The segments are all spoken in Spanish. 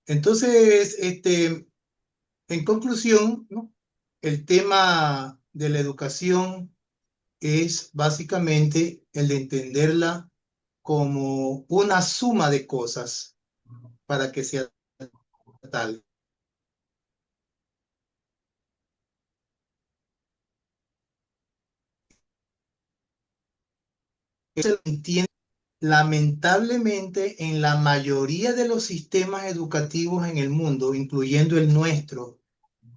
Entonces, en conclusión, ¿no? El tema de la educación es básicamente el de entenderla como una suma de cosas para que sea tal. Eso lo entiende lamentablemente en la mayoría de los sistemas educativos en el mundo, incluyendo el nuestro,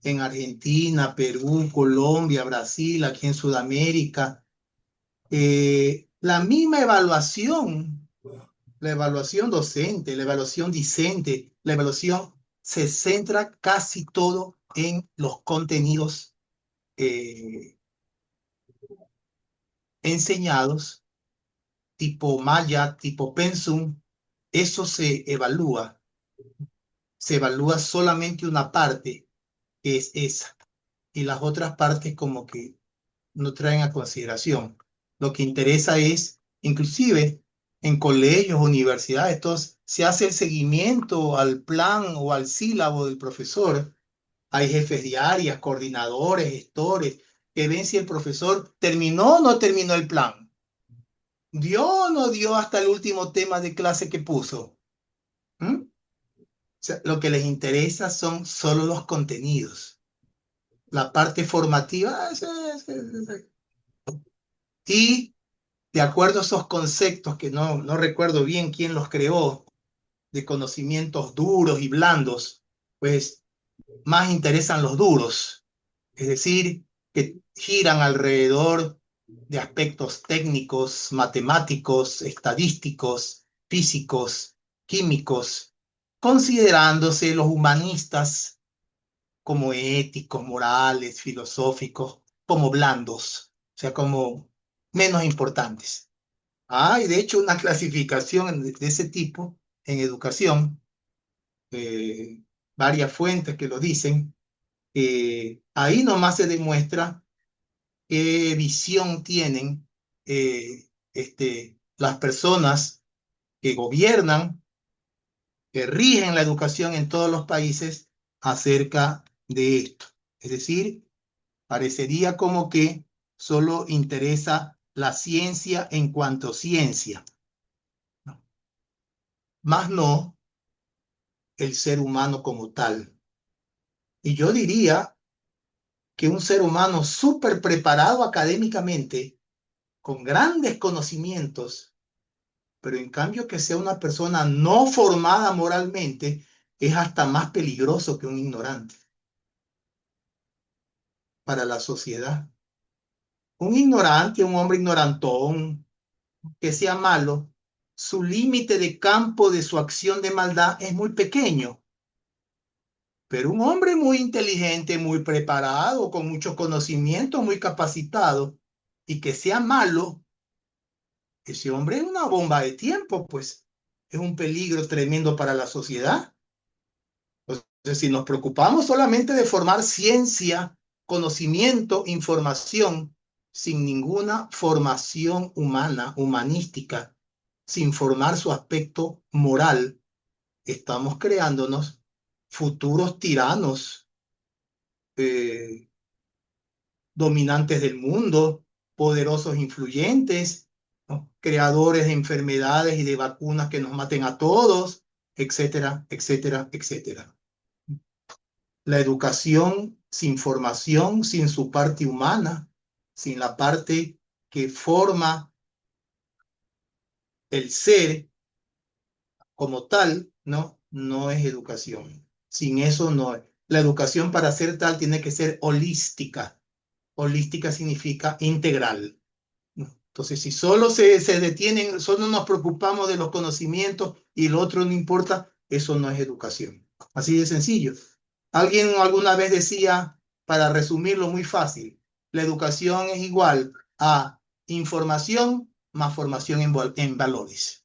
en Argentina, Perú, Colombia, Brasil, aquí en Sudamérica, la misma evaluación, la evaluación docente, la evaluación discente, la evaluación se centra casi todo en los contenidos eh, enseñados, tipo Maya, tipo Pensum. Eso se evalúa solamente una parte, que es esa, y las otras partes como que no traen a consideración. Lo que interesa es, inclusive en colegios, universidades, entonces, se hace el seguimiento al plan o al sílabo del profesor. Hay jefes de áreas, coordinadores, gestores, que ven si el profesor terminó o no terminó el plan. ¿Dio o no dio hasta el último tema de clase que puso? ¿Mm? O sea, lo que les interesa son solo los contenidos. La parte formativa, y de acuerdo a esos conceptos que no recuerdo bien quién los creó, de conocimientos duros y blandos, pues más interesan los duros, es decir, que giran alrededor de aspectos técnicos, matemáticos, estadísticos, físicos, químicos, considerándose los humanistas como éticos, morales, filosóficos, como blandos, o sea, como menos importantes. Hay, de hecho, una clasificación de ese tipo en educación, eh, varias fuentes que lo dicen. Ahí nomás se demuestra qué visión tienen las personas que gobiernan, que rigen la educación en todos los países acerca de esto. Es decir, parecería como que solo interesa la ciencia en cuanto ciencia, ¿no? Más no el ser humano como tal. Y yo diría que un ser humano súper preparado académicamente, con grandes conocimientos, pero en cambio que sea una persona no formada moralmente, es hasta más peligroso que un ignorante para la sociedad. Un ignorante, un hombre ignorantón, que sea malo, su límite de campo de su acción de maldad es muy pequeño. Pero un hombre muy inteligente, muy preparado, con mucho conocimiento, muy capacitado, y que sea malo, ese hombre es una bomba de tiempo, pues es un peligro tremendo para la sociedad. Entonces, si nos preocupamos solamente de formar ciencia, conocimiento, información, sin ninguna formación humana, humanística, sin formar su aspecto moral, estamos creándonos futuros tiranos, eh, dominantes del mundo, poderosos influyentes, ¿no? Creadores de enfermedades y de vacunas que nos maten a todos, etcétera, etcétera, etcétera. La educación sin formación, sin su parte humana, sin la parte que forma el ser como tal, ¿no? No es educación. Sin eso no es. La educación para ser tal tiene que ser holística. Holística significa integral, ¿no? Entonces, si solo se detienen, solo nos preocupamos de los conocimientos y lo otro no importa, eso no es educación. Así de sencillo. Alguien alguna vez decía, para resumirlo muy fácil, la educación es igual a información más formación en valores.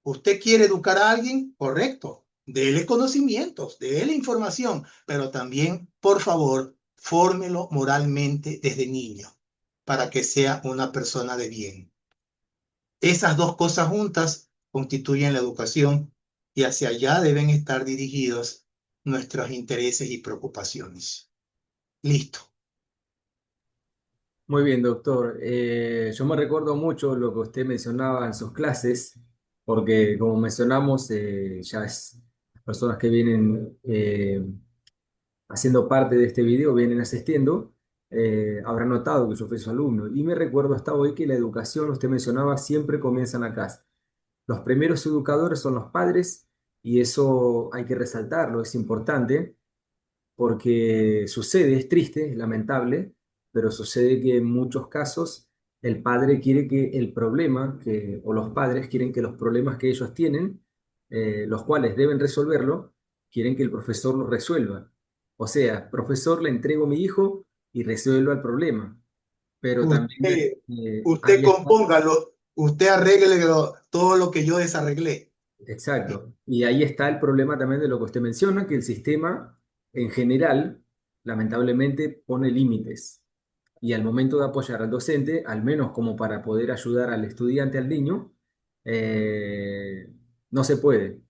¿Usted quiere educar a alguien? Correcto. Dele conocimientos, dele información, pero también, por favor, fórmelo moralmente desde niño para que sea una persona de bien. Esas dos cosas juntas constituyen la educación y hacia allá deben estar dirigidos nuestros intereses y preocupaciones. Listo. Muy bien, doctor. Yo me recuerdo mucho lo que usted mencionaba en sus clases, porque como mencionamos, ya es las personas que vienen haciendo parte de este video, vienen asistiendo, habrán notado que yo fui su alumno. Y me recuerdo hasta hoy que la educación, usted mencionaba, siempre comienza en la casa. Los primeros educadores son los padres y eso hay que resaltarlo, es importante porque sucede, es triste, es lamentable, pero sucede que en muchos casos el padre quiere que el problema, o los padres quieren que los problemas que ellos tienen, los cuales deben resolverlo, quieren que el profesor lo resuelva. O sea, profesor, le entrego a mi hijo y resuelva el problema. Pero también Usted, usted ahí está. compóngalo, usted arregle todo lo que yo desarreglé. Exacto. Y ahí está el problema también de lo que usted menciona, que el sistema en general, lamentablemente, pone límites. Y al momento de apoyar al docente, al menos como para poder ayudar al estudiante, al niño, no se puede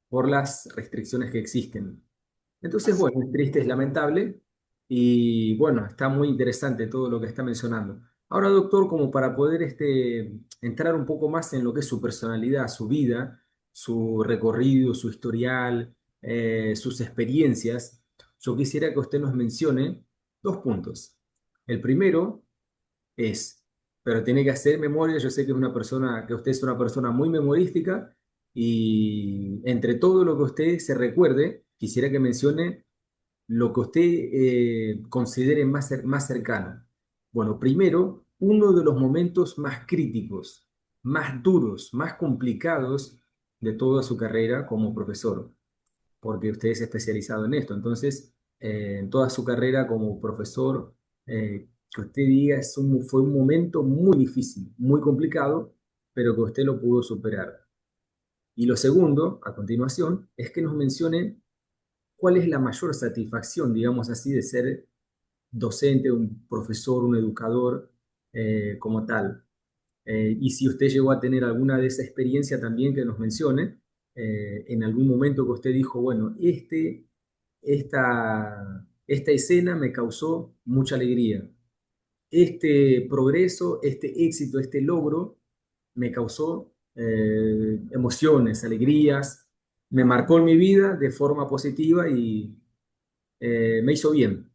por las restricciones que existen. Entonces, Así. bueno, es triste, es lamentable y bueno, está muy interesante todo lo que está mencionando. Ahora, doctor, como para poder entrar un poco más en lo que es su personalidad, su vida, su recorrido, su historial, sus experiencias, yo quisiera que usted nos mencione dos puntos. El primero es, pero tiene que hacer memoria, yo sé que es una persona, que usted es una persona muy memorística y entre todo lo que usted se recuerde, quisiera que mencione lo que usted considere más cercano. Bueno, primero, uno de los momentos más críticos, más duros, más complicados de toda su carrera como profesor, porque usted es especializado en esto. Entonces, en toda su carrera como profesor, que usted diga fue un momento muy difícil, muy complicado, pero que usted lo pudo superar. Y lo segundo, a continuación, es que nos mencione cuál es la mayor satisfacción, digamos así, de ser docente, un profesor, un educador como tal. Y si usted llegó a tener alguna de esa experiencia también que nos mencione, en algún momento que usted dijo, bueno, esta escena me causó mucha alegría. Este progreso, este éxito, este logro me causó emociones, alegrías, me marcó en mi vida de forma positiva y me hizo bien.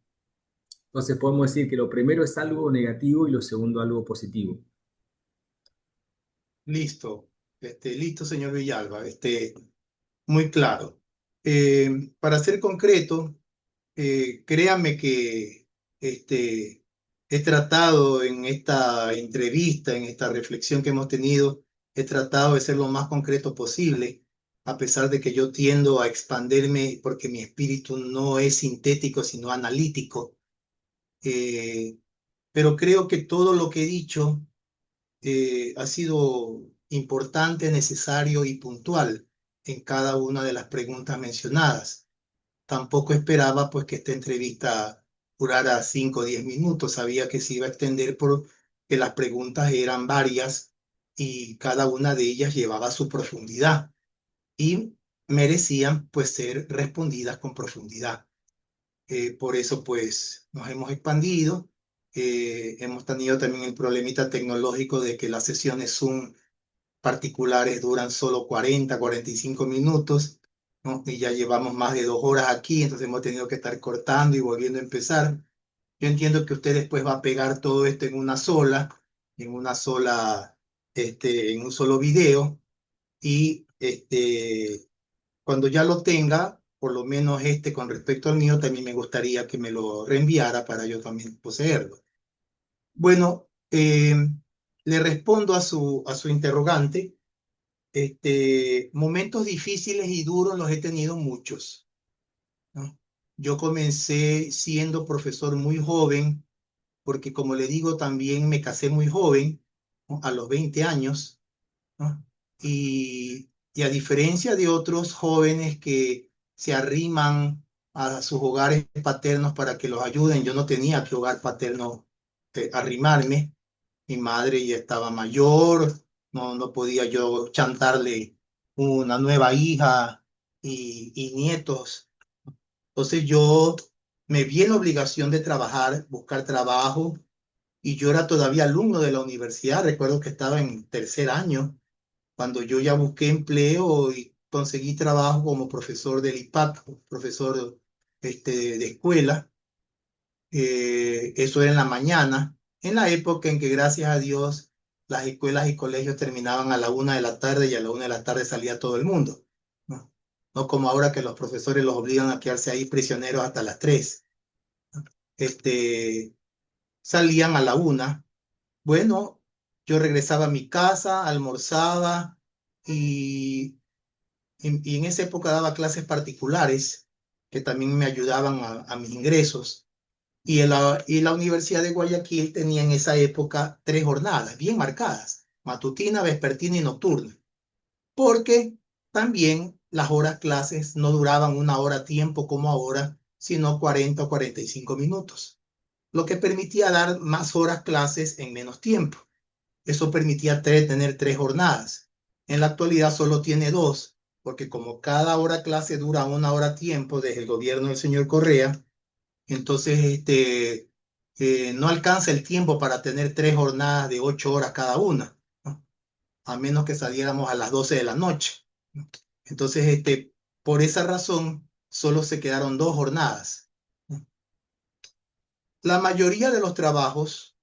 Entonces podemos decir que lo primero es algo negativo y lo segundo algo positivo. Listo. Listo, señor Villalba. Muy claro. Para ser concreto, créame que he tratado en esta entrevista, en esta reflexión que hemos tenido, he tratado de ser lo más concreto posible, a pesar de que yo tiendo a expandirme porque mi espíritu no es sintético, sino analítico. Eh, pero creo que todo lo que he dicho ha sido importante, necesario y puntual en cada una de las preguntas mencionadas. Tampoco esperaba pues que esta entrevista durara 5 o 10 minutos. Sabía que se iba a extender porque las preguntas eran varias y cada una de ellas llevaba su profundidad y merecían pues ser respondidas con profundidad. Por eso pues nos hemos expandido. Hemos tenido también el problemita tecnológico de que las sesiones Zoom particulares duran solo 45 minutos, ¿no? Y ya llevamos más de 2 horas aquí, entonces hemos tenido que estar cortando y volviendo a empezar. Yo entiendo que usted después va a pegar todo esto en una sola, en un solo video y cuando ya lo tenga, por lo menos con respecto al mío, también me gustaría que me lo reenviara para yo también poseerlo. Bueno, le respondo a su interrogante. Momentos difíciles y duros los he tenido muchos, ¿no? Yo comencé siendo profesor muy joven, porque como le digo, también me casé muy joven, ¿no? A los 20 años, ¿no? Y a diferencia de otros jóvenes que se arriman a sus hogares paternos para que los ayuden, yo no tenía que hogar paterno arrimarme. Mi madre ya estaba mayor, no podía yo chantarle una nueva hija, y nietos. Entonces yo me vi en la obligación de trabajar, buscar trabajo, y yo era todavía alumno de la universidad. Recuerdo que estaba en tercer año cuando yo ya busqué empleo y conseguí trabajo como profesor del IPAC, profesor de escuela. Eso era en la mañana, en la época en que, gracias a Dios, las escuelas y colegios terminaban a la 1 de la tarde y a la 1 de la tarde salía todo el mundo. No, no como ahora que los profesores los obligan a quedarse ahí prisioneros hasta las 3. Este, Salían a la 1. Bueno, yo regresaba a mi casa, almorzaba y, y en esa época daba clases particulares que también me ayudaban a mis ingresos. Y la Universidad de Guayaquil tenía en esa época 3 jornadas bien marcadas: matutina, vespertina y nocturna, porque también las horas clases no duraban 1 hora tiempo como ahora, sino 40 o 45 minutos, lo que permitía dar más horas clases en menos tiempo. Eso permitía tener 3 jornadas. En la actualidad solo tiene dos, porque como cada hora clase dura 1 hora tiempo desde el gobierno del señor Correa, entonces no alcanza el tiempo para tener 3 jornadas de 8 horas cada una, ¿no? A menos que saliéramos a las 12 de la noche, ¿no? Entonces, por esa razón, solo se quedaron 2 jornadas, ¿no? La mayoría de los trabajos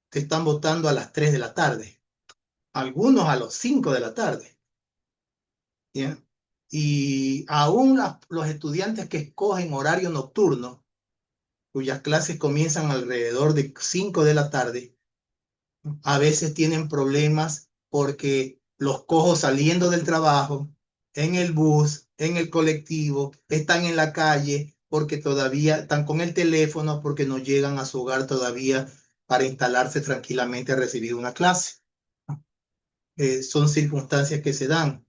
te están votando a las 3 de la tarde, algunos a las 5 de la tarde, ¿ya? Y aún los estudiantes que escogen horario nocturno, cuyas clases comienzan alrededor de 5 de la tarde, a veces tienen problemas porque los cojo saliendo del trabajo, en el bus, en el colectivo, están en la calle porque todavía están con el teléfono, porque no llegan a su hogar todavía para instalarse tranquilamente a recibir una clase. Son circunstancias que se dan.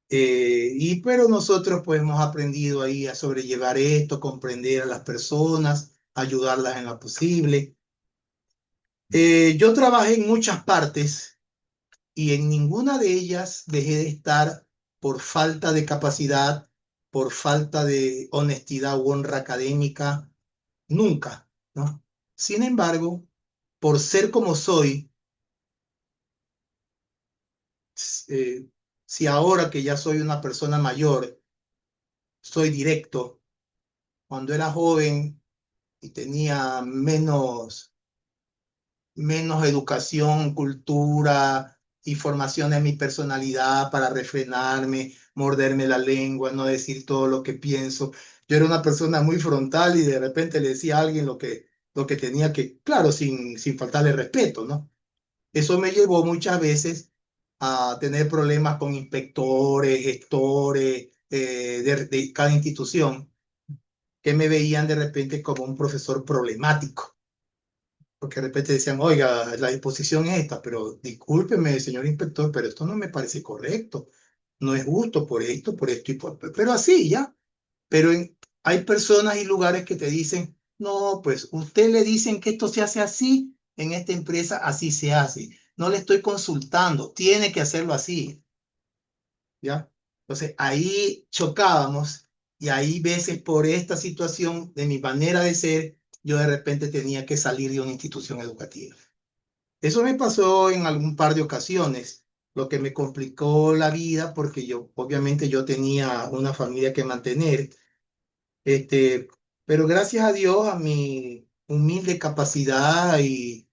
Pero nosotros pues hemos aprendido ahí a sobrellevar esto, comprender a las personas, ayudarlas en lo posible. Yo trabajé en muchas partes y en ninguna de ellas dejé de estar por falta de capacidad, por falta de honestidad u honra académica, nunca, ¿no? Sin embargo, por ser como soy, eh, si ahora que ya soy una persona mayor, soy directo, cuando era joven y tenía menos educación, cultura y formación en mi personalidad para refrenarme, morderme la lengua, no decir todo lo que pienso. Yo era una persona muy frontal y de repente le decía a alguien lo que tenía que, claro, sin faltarle respeto, ¿no? Eso me llevó muchas veces a tener problemas con inspectores, gestores de cada institución, que me veían de repente como un profesor problemático, porque de repente decían, oiga, la disposición es esta, pero discúlpeme, señor inspector, pero esto no me parece correcto, no es justo por esto y pero así ya. Pero hay personas y lugares que te dicen, no, pues usted le dicen que esto se hace así, en esta empresa así se hace. No le estoy consultando, tiene que hacerlo así, ¿ya? Entonces ahí chocábamos y ahí veces por esta situación de mi manera de ser, yo de repente tenía que salir de una institución educativa. Eso me pasó en algún par de ocasiones, lo que me complicó la vida porque yo, obviamente, yo tenía una familia que mantener, este, pero gracias a Dios, a mi humilde capacidad y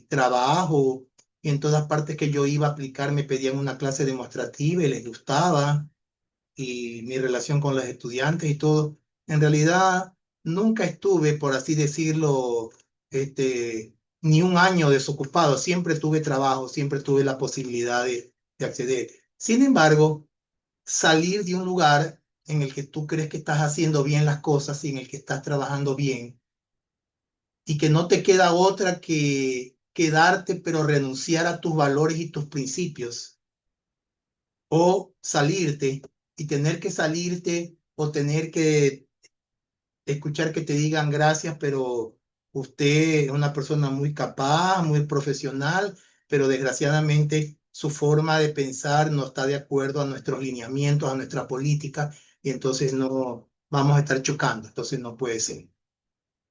trabajo, y en todas partes que yo iba a aplicar me pedían una clase demostrativa y les gustaba, y mi relación con los estudiantes y todo. En realidad, nunca estuve, por así decirlo, ni un año desocupado. Siempre tuve trabajo, siempre tuve la posibilidad de acceder. Sin embargo, salir de un lugar en el que tú crees que estás haciendo bien las cosas y en el que estás trabajando bien y que no te queda otra que quedarte, pero renunciar a tus valores y tus principios, o salirte y tener que salirte o tener que escuchar que te digan gracias, pero usted es una persona muy capaz, muy profesional, pero desgraciadamente su forma de pensar no está de acuerdo a nuestros lineamientos, a nuestra política, y entonces no vamos a estar chocando, entonces no puede ser.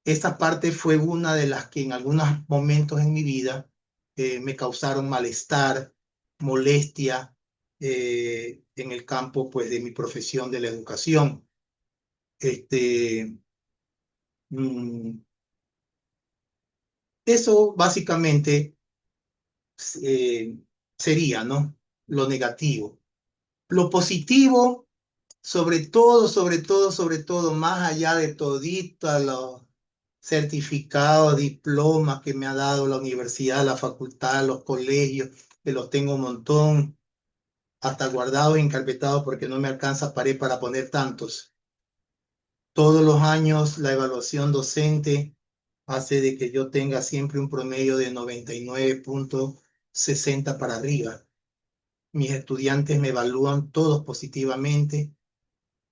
Esta parte fue una de las que en algunos momentos en mi vida me causaron malestar, molestia en el campo pues, de mi profesión de la educación. Este, mm, Eso básicamente eh, sería, ¿no? Lo negativo. Lo positivo, sobre todo, más allá de todito los certificados, diplomas que me ha dado la universidad, la facultad, los colegios, que los tengo un montón, hasta guardados y encarpetados porque no me alcanza pared para poner tantos. Todos los años la evaluación docente hace de que yo tenga siempre un promedio de 99,60 para arriba. Mis estudiantes me evalúan todos positivamente,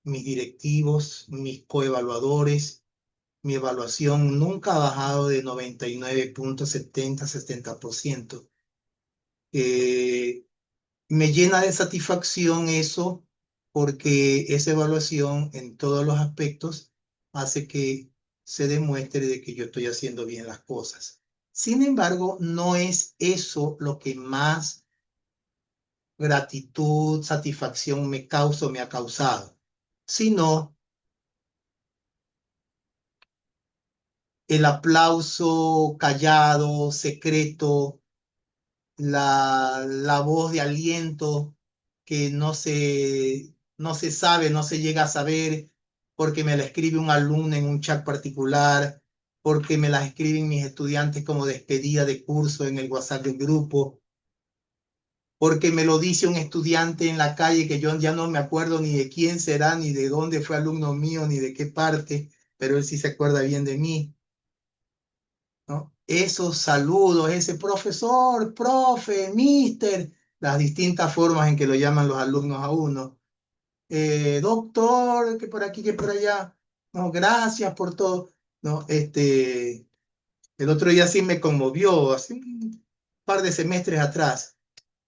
mis directivos, mis coevaluadores, mi evaluación nunca ha bajado de 99,70 70%. Eh, Me llena de satisfacción eso porque esa evaluación en todos los aspectos hace que se demuestre de que yo estoy haciendo bien las cosas. Sin embargo, no es eso lo que más gratitud, satisfacción me causa o me ha causado, sino el aplauso callado, secreto, la voz de aliento que no se sabe, no se llega a saber, porque me la escribe un alumno en un chat particular, porque me la escriben mis estudiantes como despedida de curso en el WhatsApp del grupo, porque me lo dice un estudiante en la calle que yo ya no me acuerdo ni de quién será, ni de dónde fue alumno mío, ni de qué parte, pero él sí se acuerda bien de mí, ¿no? Esos saludos, ese profesor, profe, mister, las distintas formas en que lo llaman los alumnos a uno. Doctor, que por aquí, que por allá. No, gracias por todo. No, el otro día sí me conmovió, hace un par de semestres atrás,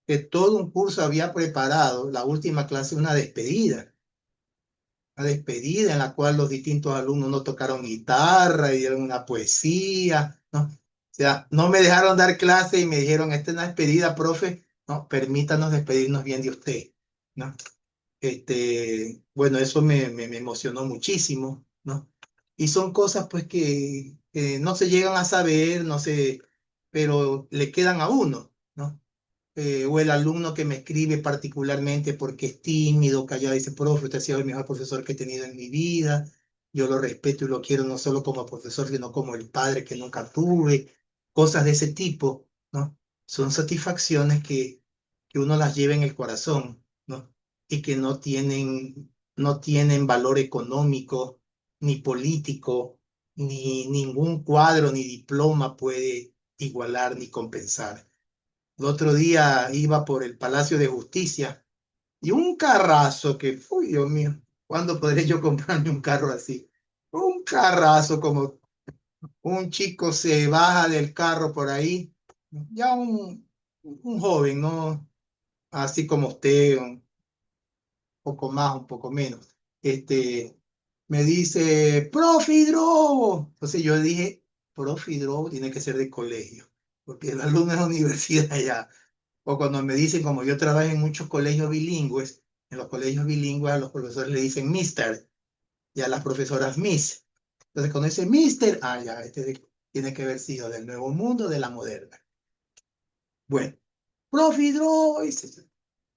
que todo un curso había preparado, la última clase, una despedida en la cual los distintos alumnos no tocaron guitarra y dieron una poesía, ¿no? O sea, no me dejaron dar clase y me dijeron, esta es una despedida, profe, no, permítanos despedirnos bien de usted, ¿no? Bueno, eso me emocionó muchísimo, ¿no? Y son cosas pues que no se llegan a saber, no sé, pero le quedan a uno, ¿no? O el alumno que me escribe particularmente porque es tímido, callado, dice, profe, usted ha sido el mejor profesor que he tenido en mi vida, yo lo respeto y lo quiero no solo como profesor, sino como el padre que nunca tuve, cosas de ese tipo, ¿no? Son satisfacciones que uno las lleva en el corazón, ¿no? Y que no tienen valor económico, ni político, ni ningún cuadro, ni diploma puede igualar ni compensar. El otro día iba por el Palacio de Justicia y un carrazo que, uy, Dios mío, ¿cuándo podré yo comprarme un carro así? Un carrazo como un chico se baja del carro por ahí, ya un joven, ¿no? Así como usted, un poco más, un poco menos. Me dice, profe Hidrobo. Entonces yo dije, profe Hidrobo tiene que ser de colegio, porque el alumno es de universidad ya. O cuando me dicen, como yo trabajo en muchos colegios bilingües, en los colegios bilingües a los profesores le dicen mister y a las profesoras miss. Entonces cuando dice mister, ya, tiene que haber sido del nuevo mundo, de la moderna. Bueno, profe Droid,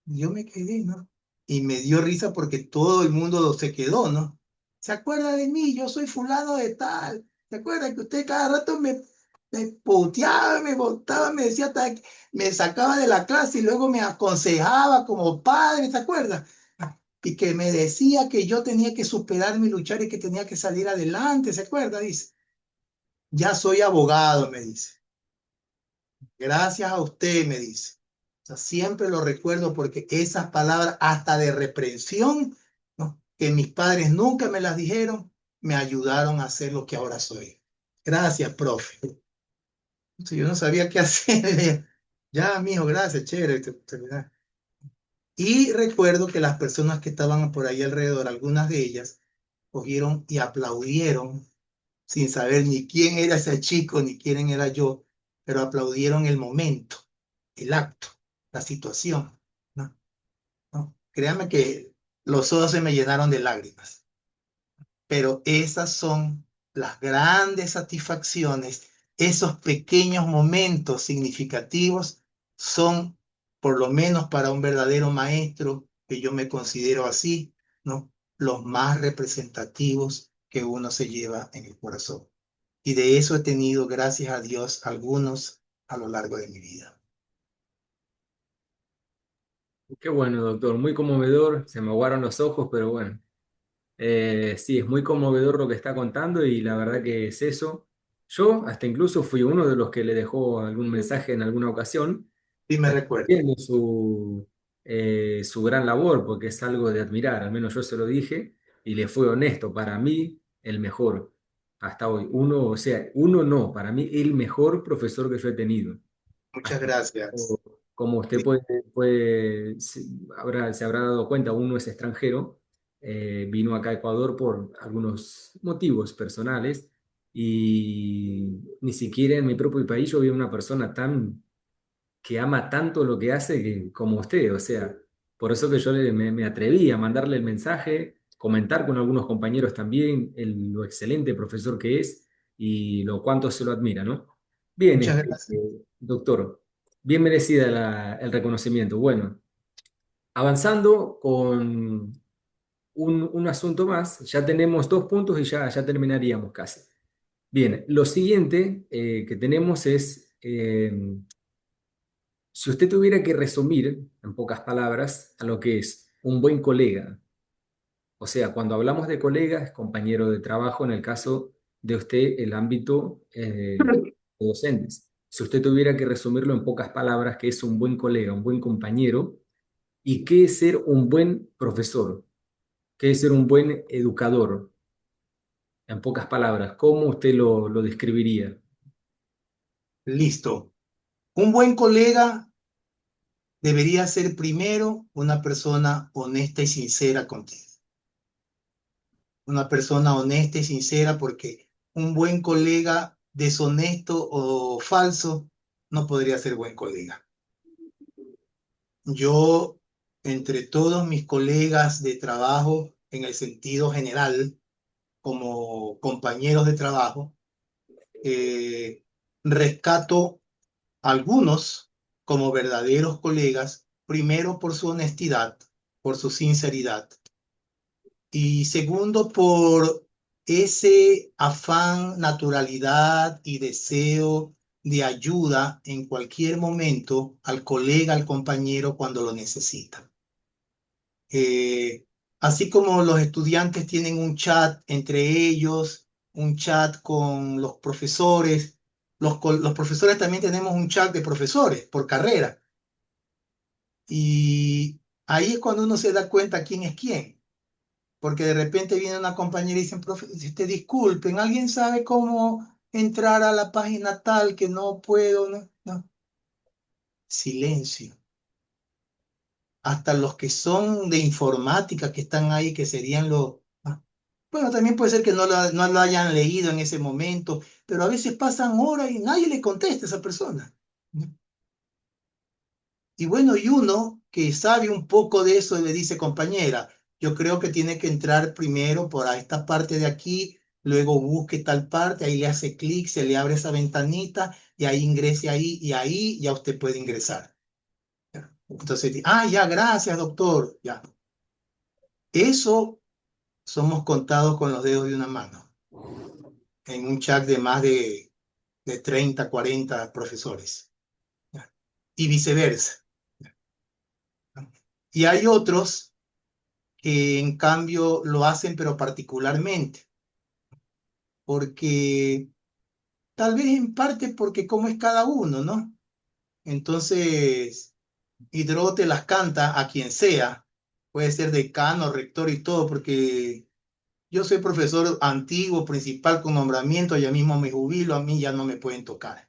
yo me quedé, ¿no? Y me dio risa porque todo el mundo se quedó, ¿no? ¿Se acuerda de mí? Yo soy fulano de tal. ¿Se acuerda que usted cada rato me puteaba, me botaba, me decía, me sacaba de la clase y luego me aconsejaba como padre, ¿se acuerda? Y que me decía que yo tenía que superarme y luchar y que tenía que salir adelante, ¿se acuerda? Dice, ya soy abogado, me dice. Gracias a usted, me dice. O sea, siempre lo recuerdo porque esas palabras, hasta de reprensión, ¿no? Que mis padres nunca me las dijeron, me ayudaron a ser lo que ahora soy. Gracias, profe. Entonces, yo no sabía qué hacer. Ya, mijo, gracias, chévere. Y recuerdo que las personas que estaban por ahí alrededor, algunas de ellas, cogieron y aplaudieron sin saber ni quién era ese chico ni quién era yo, pero aplaudieron el momento, el acto, la situación. ¿No? ¿No? Créanme que los ojos se me llenaron de lágrimas, pero esas son las grandes satisfacciones, esos pequeños momentos significativos son, por lo menos para un verdadero maestro, que yo me considero así, ¿no? Los más representativos que uno se lleva en el corazón. Y de eso he tenido, gracias a Dios, algunos a lo largo de mi vida. Qué bueno, doctor, muy conmovedor, se me aguaron los ojos, pero bueno. Sí, es muy conmovedor lo que está contando y la verdad que es eso. Yo hasta incluso fui uno de los que le dejó algún mensaje en alguna ocasión, Sí me recuerdo. reconociendo su gran labor, porque es algo de admirar, al menos yo se lo dije y le fue honesto. Para mí, el mejor hasta hoy. Uno, o sea, uno no, para mí el mejor profesor que yo he tenido. Muchas Hasta gracias. como usted Sí, se habrá dado cuenta, uno es extranjero, vino acá a Ecuador por algunos motivos personales y ni siquiera en mi propio país yo vi una persona tan que ama tanto lo que hace como usted. O sea, por eso que yo me atreví a mandarle el mensaje, comentar con algunos compañeros también lo excelente profesor que es y lo cuánto se lo admira, ¿no? Bien, muchas gracias. doctor, bien merecida el reconocimiento. Bueno, avanzando con un asunto más, ya tenemos 2 puntos y ya terminaríamos casi. Bien, lo siguiente que tenemos es si usted tuviera que resumir, en pocas palabras, a lo que es un buen colega, o sea, cuando hablamos de colega, es compañero de trabajo, en el caso de usted, el ámbito de docentes. Si usted tuviera que resumirlo en pocas palabras, ¿qué es un buen colega, un buen compañero? ¿Y qué es ser un buen profesor? ¿Qué es ser un buen educador? En pocas palabras, ¿cómo usted lo describiría? Listo. Un buen colega debería ser primero una persona honesta y sincera contigo. Una persona honesta y sincera porque un buen colega deshonesto o falso no podría ser buen colega. Yo, entre todos mis colegas de trabajo, en el sentido general, como compañeros de trabajo, eh, rescato algunos como verdaderos colegas, primero por su honestidad, por su sinceridad, y segundo por ese afán, naturalidad y deseo de ayuda en cualquier momento al colega, al compañero cuando lo necesita. Eh, Así como los estudiantes tienen un chat entre ellos, un chat con los profesores, los profesores también tenemos un chat de profesores por carrera. Y ahí es cuando uno se da cuenta quién es quién. Porque de repente viene una compañera y dicen, profe, disculpen, ¿alguien sabe cómo entrar a la página tal que no puedo? No, no. Silencio. Hasta los que son de informática que están ahí, que serían los... Bueno, también puede ser que no lo hayan leído en ese momento, pero a veces pasan horas y nadie le contesta a esa persona. Y bueno, y uno que sabe un poco de eso le dice, compañera, yo creo que tiene que entrar primero por esta parte de aquí, luego busque tal parte, ahí le hace clic, se le abre esa ventanita y ahí ingrese ahí y ahí ya usted puede ingresar. Entonces, ya, gracias, doctor. Ya. Eso somos contados con los dedos de una mano en un chat de más de 30, 40 profesores. ¿Ya? Y viceversa. ¿No? Y hay otros que en cambio lo hacen, pero particularmente, porque tal vez en parte porque como es cada uno, ¿no? Entonces, Hidro te las canta a quien sea, puede ser decano, rector y todo, porque yo soy profesor antiguo, principal con nombramiento, ya mismo me jubilo, a mí ya no me pueden tocar.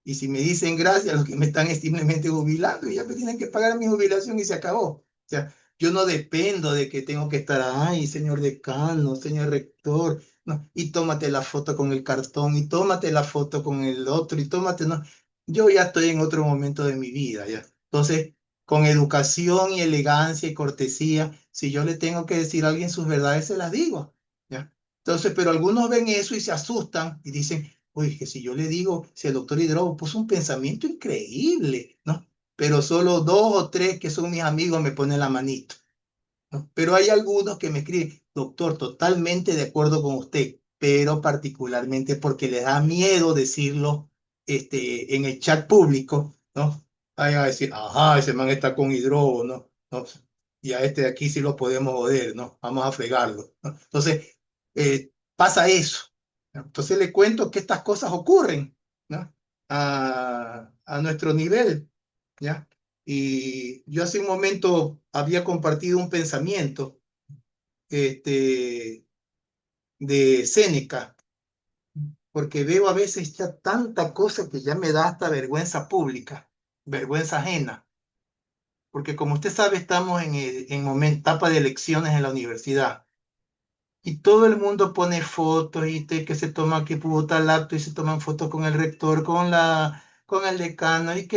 Y si me dicen gracias, los que me están es simplemente jubilando y ya me tienen que pagar mi jubilación y se acabó. O sea, yo no dependo de que tengo que estar, ay, señor decano, señor rector, no, y tómate la foto con el cartón, y tómate la foto con el otro, y tómate, no. Yo ya estoy en otro momento de mi vida, ya. Entonces, con educación y elegancia y cortesía, si yo le tengo que decir a alguien sus verdades, se las digo, ¿ya? Entonces, pero algunos ven eso y se asustan y dicen, uy, que si yo le digo, si el doctor Hidrobo puso un pensamiento increíble, ¿no? Pero solo dos o tres que son mis amigos me ponen la manito, ¿no? Pero hay algunos que me escriben, doctor, totalmente de acuerdo con usted, pero particularmente porque les da miedo decirlo en el chat público, ¿no? Vayan a decir, ajá, ese man está con Hidrobo, ¿no? ¿No? Y a este de aquí sí lo podemos joder, ¿no? Vamos a fregarlo, ¿no? Entonces, pasa eso, ¿no? Entonces le cuento que estas cosas ocurren, ¿no? A nuestro nivel, ¿ya? Y yo hace un momento había compartido un pensamiento este, de Séneca, porque veo a veces ya tanta cosa que ya me da hasta vergüenza pública, vergüenza ajena, porque como usted sabe, estamos en etapa de elecciones en la universidad. Y todo el mundo pone fotos y que se toma que puta laptop y se toman fotos con el rector, con el decano y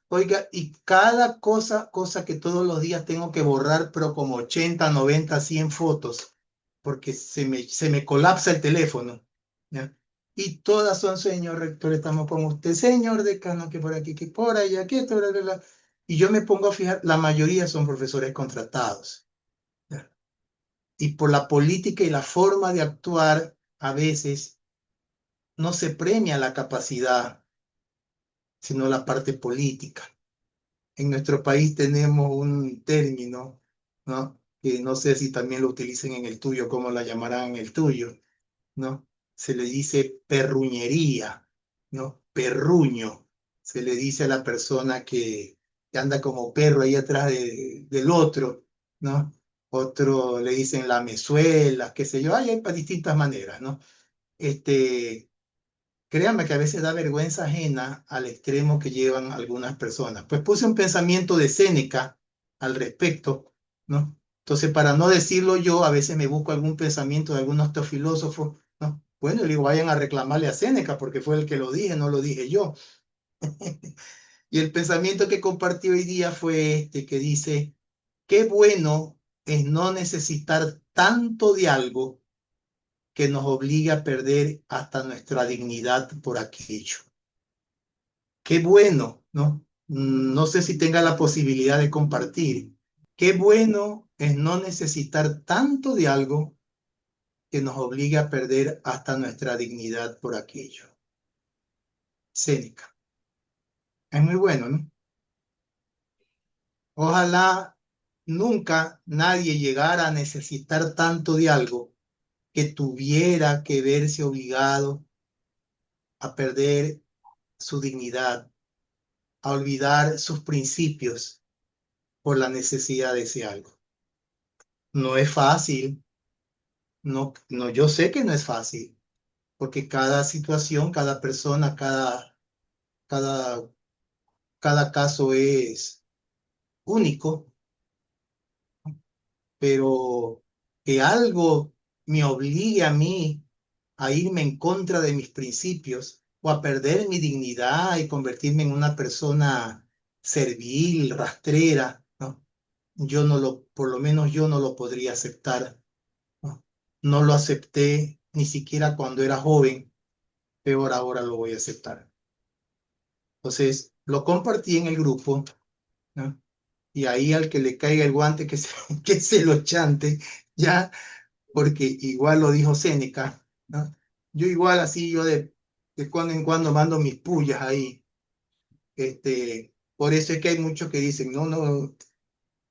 oiga, y cada cosa que todos los días tengo que borrar, pero como 80 90 100 fotos, porque se me colapsa el teléfono, ¿ya? Y todas son, señor rector, estamos con usted, señor decano, que por aquí, que por allá, que esto, bla, bla, bla. Y yo me pongo a fijar, la mayoría son profesores contratados, ¿ya? Y por la política y la forma de actuar, a veces no se premia la capacidad, sino la parte política. En nuestro país tenemos un término, ¿no? Que no sé si también lo utilicen en el tuyo, cómo la llamarán en el tuyo, ¿no? Se le dice perruñería, ¿no? Perruño. Se le dice a la persona que anda como perro ahí atrás del otro, ¿no? Otro le dicen lamezuelas, qué sé yo, hay para distintas maneras, ¿no? Este, Créanme que a veces da vergüenza ajena al extremo que llevan algunas personas. Pues puse un pensamiento de Séneca al respecto, ¿no? Entonces, para no decirlo yo, a veces me busco algún pensamiento de algunos otros filósofos, ¿no? Bueno, le digo, vayan a reclamarle a Séneca porque fue el que lo dije, no lo dije yo. Y el pensamiento que compartí hoy día fue este, que dice, qué bueno es no necesitar tanto de algo que nos obligue a perder hasta nuestra dignidad por aquello. Qué bueno, ¿no? No sé si tenga la posibilidad de compartir. Qué bueno es no necesitar tanto de algo que nos obligue a perder hasta nuestra dignidad por aquello. Séneca. Es muy bueno, ¿no? Ojalá nunca nadie llegara a necesitar tanto de algo que tuviera que verse obligado a perder su dignidad, a olvidar sus principios por la necesidad de ese algo. No es fácil. No, no, yo sé que no es fácil, porque cada situación, cada persona, cada, cada caso es único, pero que algo me obligue a mí a irme en contra de mis principios o a perder mi dignidad y convertirme en una persona servil, rastrera, ¿no? Yo no lo, por lo menos yo no lo podría aceptar, ¿no? No lo acepté ni siquiera cuando era joven, peor ahora lo voy a aceptar. Entonces, lo compartí en el grupo, ¿no? Y ahí al que le caiga el guante, que se lo chante, ya, porque igual lo dijo Séneca, ¿no? Yo igual así, yo de cuando en cuando mando mis pullas ahí. Por eso es que hay muchos que dicen, no, no,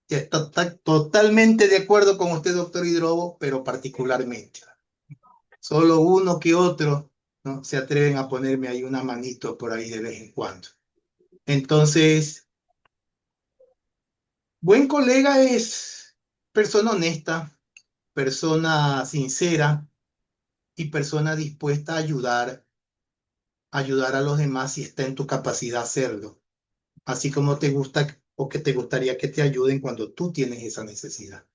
ya está totalmente de acuerdo con usted, doctor Hidrobo, pero particularmente. Solo uno que otro, ¿no? Se atreven a ponerme ahí una manito por ahí de vez en cuando. Entonces, buen colega es persona honesta, persona sincera y persona dispuesta a ayudar ayudar a los demás si está en tu capacidad hacerlo, así como te gusta o que te gustaría que te ayuden cuando tú tienes esa necesidad.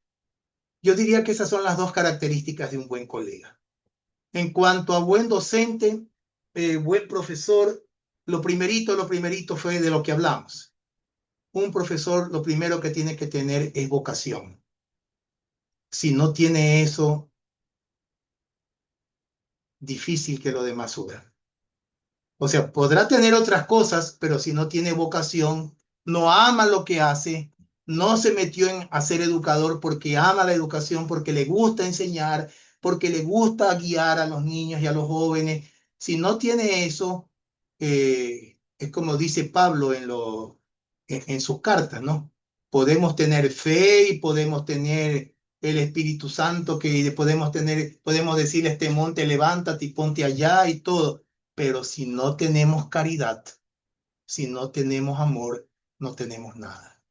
Yo diría que esas son las dos características de un buen colega. En cuanto a buen docente, buen profesor, lo primerito fue de lo que hablamos. Un profesor, lo primero que tiene que tener es vocación. Si no tiene eso, difícil que lo demás suba. O sea, podrá tener otras cosas, pero si no tiene vocación, no ama lo que hace, no se metió en a ser educador porque ama la educación, porque le gusta enseñar, porque le gusta guiar a los niños y a los jóvenes. Si no tiene eso, es como dice Pablo en sus cartas, ¿no? Podemos tener fe y podemos tener el Espíritu Santo, que podemos decirle a este monte, levántate y ponte allá y todo, pero si no tenemos caridad, si no tenemos amor, no tenemos nada.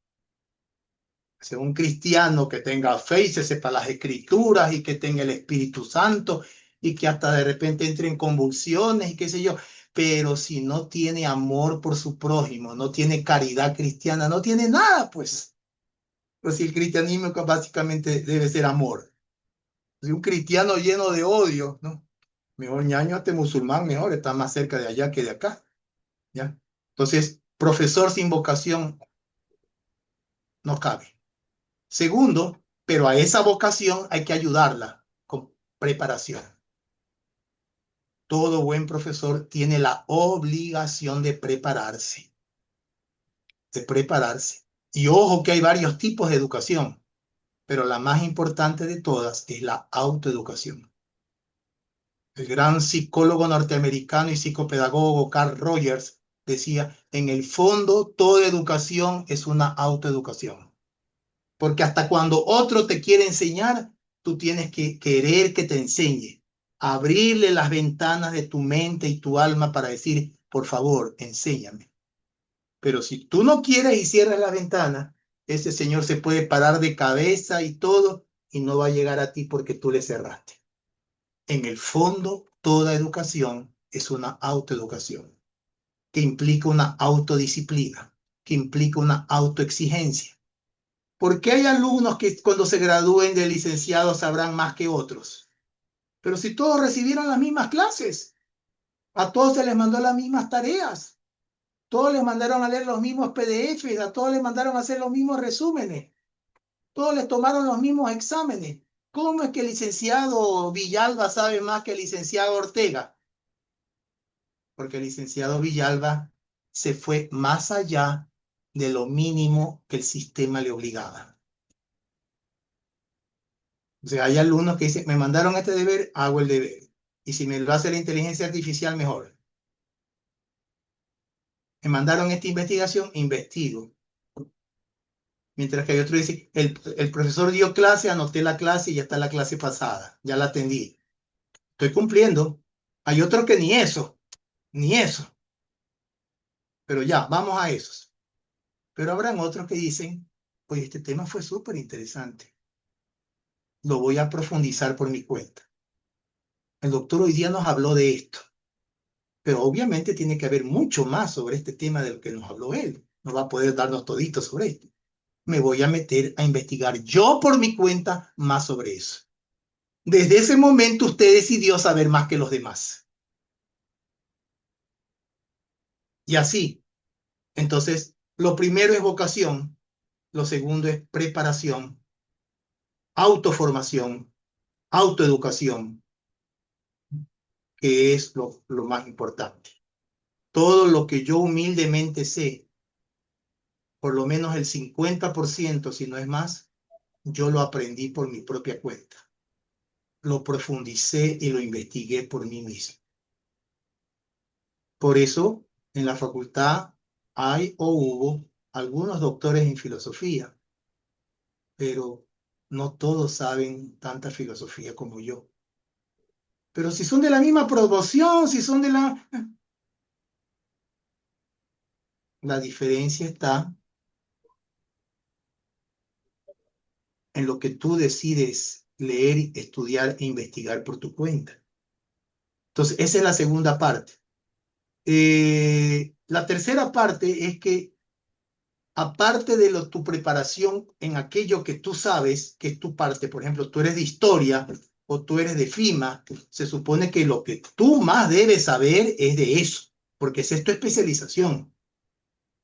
O sea, un cristiano que tenga fe y se sepa las escrituras y que tenga el Espíritu Santo y que hasta de repente entre en convulsiones y qué sé yo, pero si no tiene amor por su prójimo, no tiene caridad cristiana, no tiene nada, pues. Pues si el cristianismo básicamente debe ser amor. Si un cristiano lleno de odio, ¿no? Mejor ñaño este musulmán, mejor, está más cerca de allá que de acá. ¿Ya? Entonces, profesor sin vocación no cabe. Segundo, pero a esa vocación hay que ayudarla con preparación. Todo buen profesor tiene la obligación de prepararse, de prepararse. Y ojo que hay varios tipos de educación, pero la más importante de todas es la autoeducación. El gran psicólogo norteamericano y psicopedagogo Carl Rogers decía, en el fondo, toda educación es una autoeducación. Porque hasta cuando otro te quiere enseñar, tú tienes que querer que te enseñe. Abrirle las ventanas de tu mente y tu alma para decir, por favor, enséñame. Pero si tú no quieres y cierras la ventana, ese señor se puede parar de cabeza y todo y no va a llegar a ti porque tú le cerraste. En el fondo, toda educación es una autoeducación que implica una autodisciplina, que implica una autoexigencia. ¿Por qué hay alumnos que cuando se gradúen de licenciados sabrán más que otros? Pero si todos recibieron las mismas clases, a todos se les mandó las mismas tareas, todos les mandaron a leer los mismos PDFs, a todos les mandaron a hacer los mismos resúmenes, todos les tomaron los mismos exámenes. ¿Cómo es que el licenciado Villalba sabe más que el licenciado Ortega? Porque el licenciado Villalba se fue más allá de lo mínimo que el sistema le obligaba. O sea, hay alumnos que dicen, me mandaron este deber, hago el deber. Y si me lo hace la inteligencia artificial, mejor. Me mandaron esta investigación, investigo. Mientras que hay otro que dice, el profesor dio clase, anoté la clase y ya está la clase pasada, ya la atendí. Estoy cumpliendo. Hay otros que ni eso, ni eso. Pero ya, vamos a esos. Pero habrán otros que dicen, oye, este tema fue súper interesante. Lo voy a profundizar por mi cuenta. El doctor hoy día nos habló de esto. Pero obviamente tiene que haber mucho más sobre este tema de lo que nos habló él. No va a poder darnos todito sobre esto. Me voy a meter a investigar yo por mi cuenta más sobre eso. Desde ese momento usted decidió saber más que los demás. Y así, entonces, lo primero es vocación, lo segundo es preparación, autoformación, autoeducación, que es lo más importante. Todo lo que yo humildemente sé, por lo menos el 50%, si no es más, yo lo aprendí por mi propia cuenta. Lo profundicé y lo investigué por mí mismo. Por eso, en la facultad hay o hubo algunos doctores en filosofía, pero no todos saben tanta filosofía como yo. Pero si son de la misma promoción, si son de la... La diferencia está en lo que tú decides leer, estudiar e investigar por tu cuenta. Entonces, esa es la segunda parte. La tercera parte es que, aparte de tu preparación en aquello que tú sabes, que es tu parte, por ejemplo, tú eres de historia o tú eres de FIMA, se supone que lo que tú más debes saber es de eso, porque esa es tu especialización.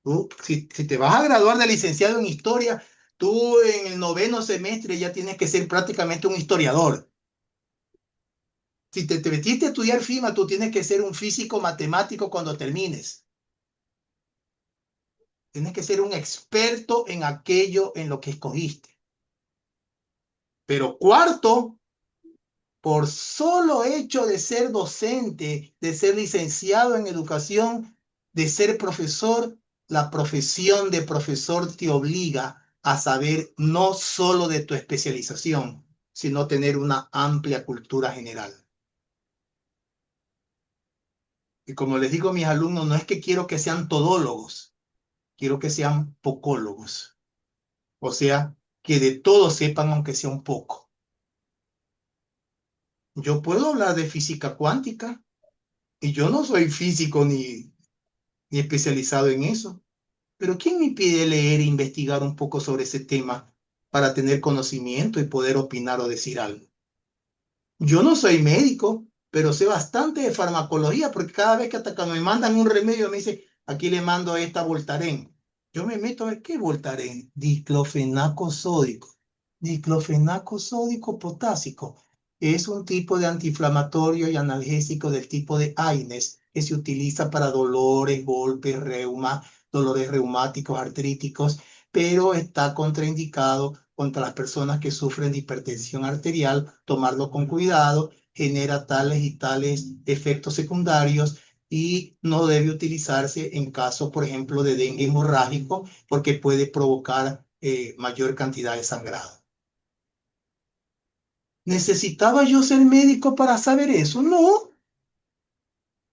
Tú, si te vas a graduar de licenciado en historia, tú en el noveno semestre ya tienes que ser prácticamente un historiador. Si te metiste a estudiar FIMA, tú tienes que ser un físico matemático cuando termines. Tienes que ser un experto en aquello en lo que escogiste. Pero cuarto, por solo hecho de ser docente, de ser licenciado en educación, de ser profesor, la profesión de profesor te obliga a saber no solo de tu especialización, sino tener una amplia cultura general. Y como les digo a mis alumnos, no es que quiero que sean todólogos, quiero que sean pocólogos. O sea, que de todo sepan aunque sea un poco. Yo puedo hablar de física cuántica y yo no soy físico ni especializado en eso. Pero ¿quién me impide leer e investigar un poco sobre ese tema para tener conocimiento y poder opinar o decir algo? Yo no soy médico, pero sé bastante de farmacología porque cada vez que hasta cuando me mandan un remedio me dice, aquí le mando esta Voltaren. Yo me meto a ver qué es Voltaren. Diclofenaco sódico. Diclofenaco sódico potásico. Es un tipo de antiinflamatorio y analgésico del tipo de AINES que se utiliza para dolores, golpes, dolores reumáticos, artríticos, pero está contraindicado contra las personas que sufren de hipertensión arterial, tomarlo con cuidado, genera tales y tales efectos secundarios y no debe utilizarse en caso, por ejemplo, de dengue hemorrágico, porque puede provocar mayor cantidad de sangrado. ¿Necesitaba yo ser médico para saber eso? No,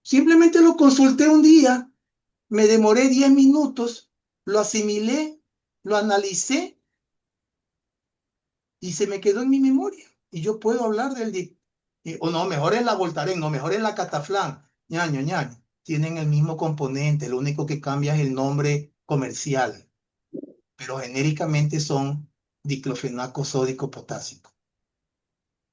simplemente lo consulté un día, me demoré 10 minutos, lo asimilé, lo analicé y se me quedó en mi memoria. Y yo puedo hablar o no, mejor es la Voltaren, no, mejor es la Cataflán. Ñaño, ñaño. Tienen el mismo componente, lo único que cambia es el nombre comercial, pero genéricamente son diclofenaco sódico potásico.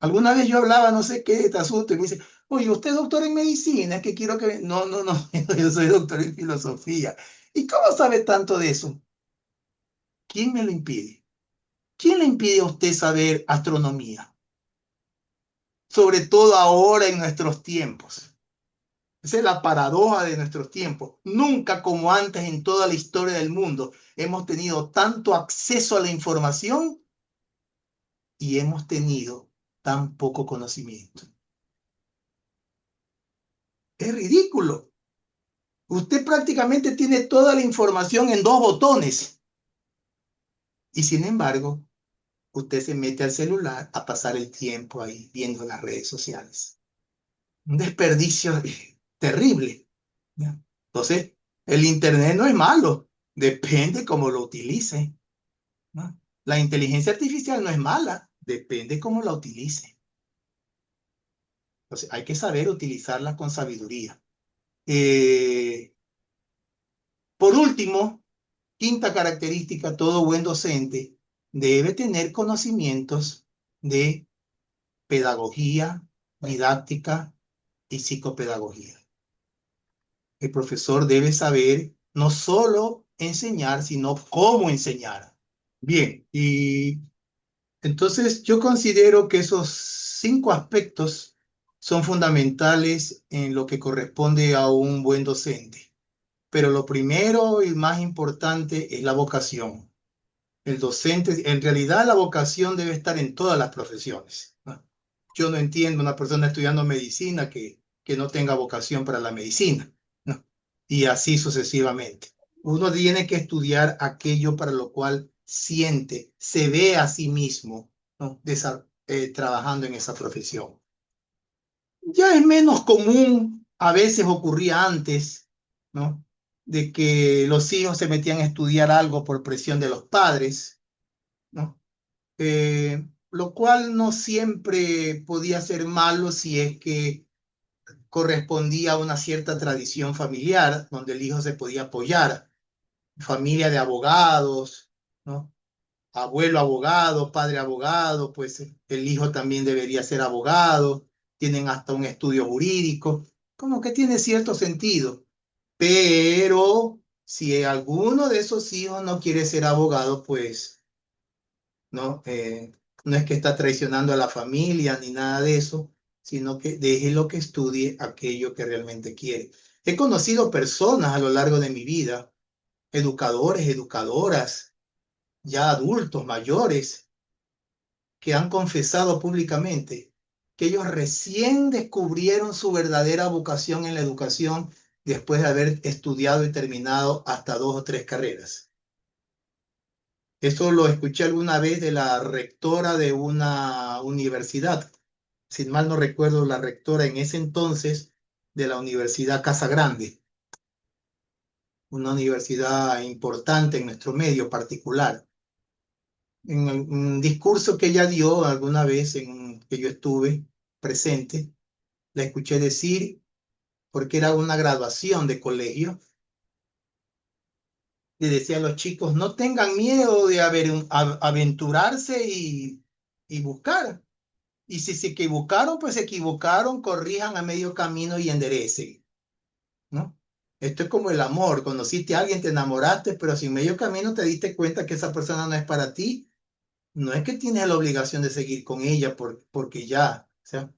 Alguna vez yo hablaba, no sé qué, de este asunto, y me dice, oye, ¿usted es doctor en medicina? Es que quiero que... No, no, no, yo soy doctor en filosofía. ¿Y cómo sabe tanto de eso? ¿Quién me lo impide? ¿Quién le impide a usted saber astronomía? Sobre todo ahora en nuestros tiempos. Esa es la paradoja de nuestros tiempos. Nunca como antes en toda la historia del mundo hemos tenido tanto acceso a la información y hemos tenido tan poco conocimiento. Es ridículo. Usted prácticamente tiene toda la información en dos botones y sin embargo, usted se mete al celular a pasar el tiempo ahí viendo las redes sociales. Un desperdicio terrible. ¿Ya? Entonces, el Internet no es malo, depende cómo lo utilice. ¿No? La inteligencia artificial no es mala, depende cómo la utilice. Entonces, hay que saber utilizarla con sabiduría. Eh, por último, quinta característica, todo buen docente debe tener conocimientos de pedagogía, didáctica y psicopedagogía. El profesor debe saber no solo enseñar, sino cómo enseñar. Bien, y entonces yo considero que esos 5 aspectos son fundamentales en lo que corresponde a un buen docente. Pero lo primero y más importante es la vocación. El docente, en realidad la vocación debe estar en todas las profesiones, ¿no? Yo no entiendo una persona estudiando medicina que no tenga vocación para la medicina, ¿no? Y así sucesivamente. Uno tiene que estudiar aquello para lo cual siente, se ve a sí mismo, ¿no? Trabajando en esa profesión. Ya es menos común, a veces ocurría antes, ¿no? De que los hijos se metían a estudiar algo por presión de los padres, ¿no? Lo cual no siempre podía ser malo si es que correspondía a una cierta tradición familiar donde el hijo se podía apoyar, familia de abogados, ¿no? Abuelo abogado, padre abogado, pues el hijo también debería ser abogado, tienen hasta un estudio jurídico, como que tiene cierto sentido, pero si alguno de esos hijos no quiere ser abogado, pues no, no es que está traicionando a la familia ni nada de eso, sino que déjelo que estudie aquello que realmente quiere. He conocido personas a lo largo de mi vida, educadores, educadoras, ya adultos, mayores, que han confesado públicamente que ellos recién descubrieron su verdadera vocación en la educación después de haber estudiado y terminado hasta 2 o 3 carreras. Eso lo escuché alguna vez de la rectora de una universidad, si mal no recuerdo, la rectora en ese entonces de la Universidad Casa Grande, una universidad importante en nuestro medio particular. En un discurso que ella dio alguna vez en que yo estuve presente, la escuché decir, porque era una graduación de colegio, le decía a los chicos, no tengan miedo de aventurarse y buscar. Y si se equivocaron, pues se equivocaron, corrijan a medio camino y enderecen, ¿no? Esto es como el amor, conociste a alguien, te enamoraste, pero si en medio camino te diste cuenta que esa persona no es para ti, no es que tienes la obligación de seguir con ella porque ya, o sea,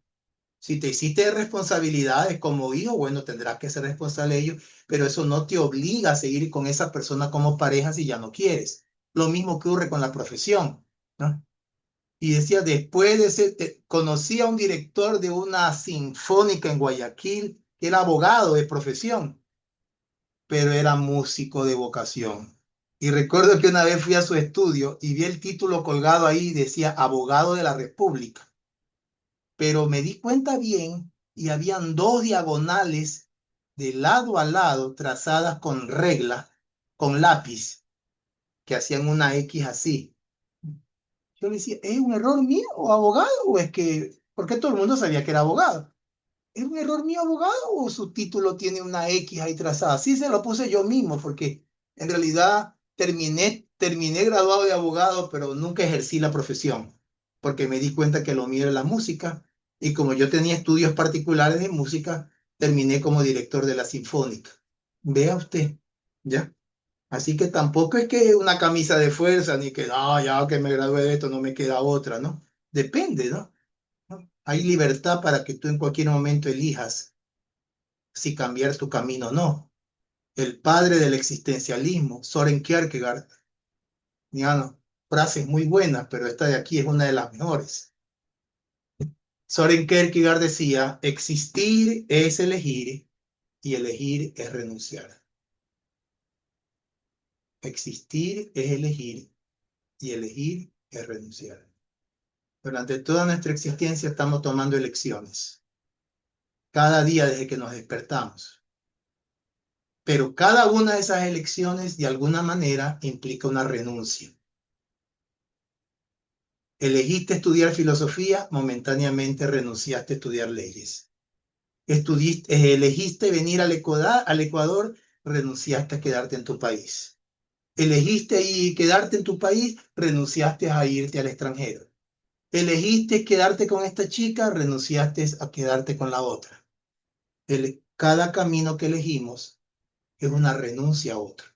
si te hiciste responsabilidades como hijo, bueno, tendrás que ser responsable de ello, pero eso no te obliga a seguir con esa persona como pareja si ya no quieres. Lo mismo ocurre con la profesión, ¿no? Y decía, después de ese, conocí a un director de una sinfónica en Guayaquil, que era abogado de profesión, pero era músico de vocación. Y recuerdo que una vez fui a su estudio y vi el título colgado ahí y decía abogado de la República. Pero me di cuenta bien y habían 2 diagonales de lado a lado trazadas con regla, con lápiz, que hacían una X así. Yo le decía, ¿es un error mío o abogado? ¿O es que, porque todo el mundo sabía que era abogado? ¿Es un error mío, abogado, o su título tiene una X ahí trazada? Sí, se lo puse yo mismo, porque en realidad terminé graduado de abogado, pero nunca ejercí la profesión, porque me di cuenta que lo mío era la música, y como yo tenía estudios particulares de música, terminé como director de la Sinfónica. Vea usted, ¿ya? Así que tampoco es que una camisa de fuerza, ni que, ah, ya que me gradué de esto, no me queda otra, ¿no? Depende, ¿no? ¿No? Hay libertad para que tú en cualquier momento elijas si cambiar tu camino o no. El padre del existencialismo, Soren Kierkegaard, ya no, frases muy buenas, pero esta de aquí es una de las mejores. Soren Kierkegaard decía, existir es elegir y elegir es renunciar. Existir es elegir y elegir es renunciar. Durante toda nuestra existencia estamos tomando elecciones, cada día desde que nos despertamos. Pero cada una de esas elecciones de alguna manera implica una renuncia. Elegiste estudiar filosofía, momentáneamente renunciaste a estudiar leyes. Elegiste venir al Ecuador, renunciaste a quedarte en tu país. Elegiste quedarte en tu país, renunciaste a irte al extranjero. Elegiste quedarte con esta chica, renunciaste a quedarte con la otra. Cada camino que elegimos es una renuncia a otro.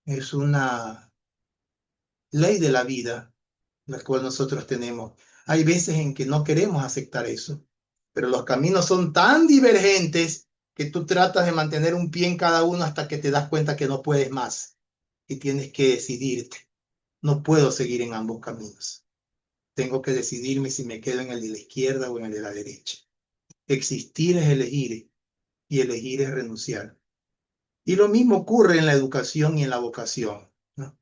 Es una ley de la vida, la cual nosotros tenemos. Hay veces en que no queremos aceptar eso, pero los caminos son tan divergentes que tú tratas de mantener un pie en cada uno hasta que te das cuenta que no puedes más y tienes que decidirte. No puedo seguir en ambos caminos. Tengo que decidirme si me quedo en el de la izquierda o en el de la derecha. Existir es elegir y elegir es renunciar. Y lo mismo ocurre en la educación y en la vocación, ¿no?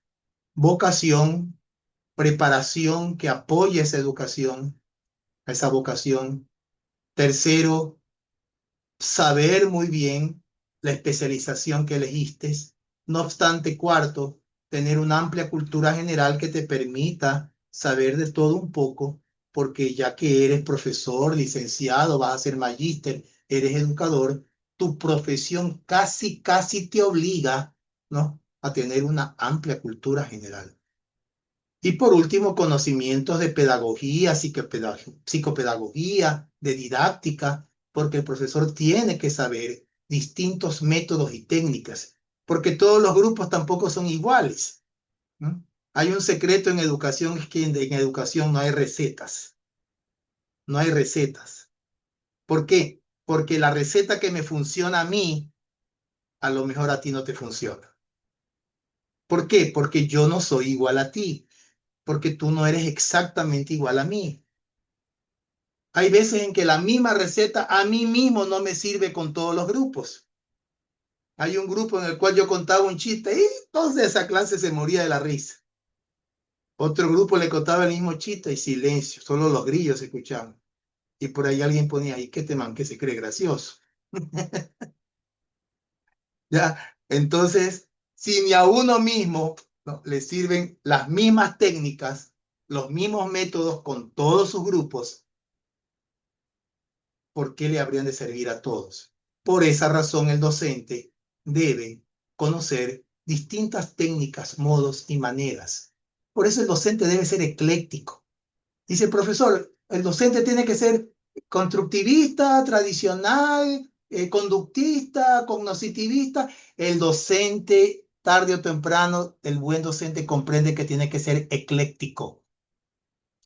Vocación, preparación que apoye esa educación, esa vocación. Tercero, saber muy bien la especialización que elegiste. No obstante, cuarto, tener una amplia cultura general que te permita saber de todo un poco, porque ya que eres profesor, licenciado, vas a ser magíster eres educador, tu profesión casi, casi te obliga, ¿no?, a tener una amplia cultura general. Y por último, conocimientos de pedagogía, psicopedagogía, de didáctica, porque el profesor tiene que saber distintos métodos y técnicas, porque todos los grupos tampoco son iguales, ¿no? Hay un secreto en educación, es que en educación no hay recetas, no hay recetas. ¿Por qué? Porque la receta que me funciona a mí, a lo mejor a ti no te funciona. ¿Por qué? Porque yo no soy igual a ti, porque tú no eres exactamente igual a mí. Hay veces en que la misma receta a mí mismo no me sirve con todos los grupos. Hay un grupo en el cual yo contaba un chiste y todos de esa clase se moría de la risa. Otro grupo le contaba el mismo chiste y silencio, solo los grillos se escuchaban. Y por ahí alguien ponía, ¿y qué te man que se cree gracioso? ¿Ya? Entonces, si ni a uno mismo, ¿no?, le sirven las mismas técnicas, los mismos métodos con todos sus grupos, ¿por qué le habrían de servir a todos? Por esa razón, el docente debe conocer distintas técnicas, modos y maneras. Por eso el docente debe ser ecléctico. Dice el profesor, el docente tiene que ser constructivista, tradicional, conductista, cognitivista. El docente, tarde o temprano, el buen docente comprende que tiene que ser ecléctico.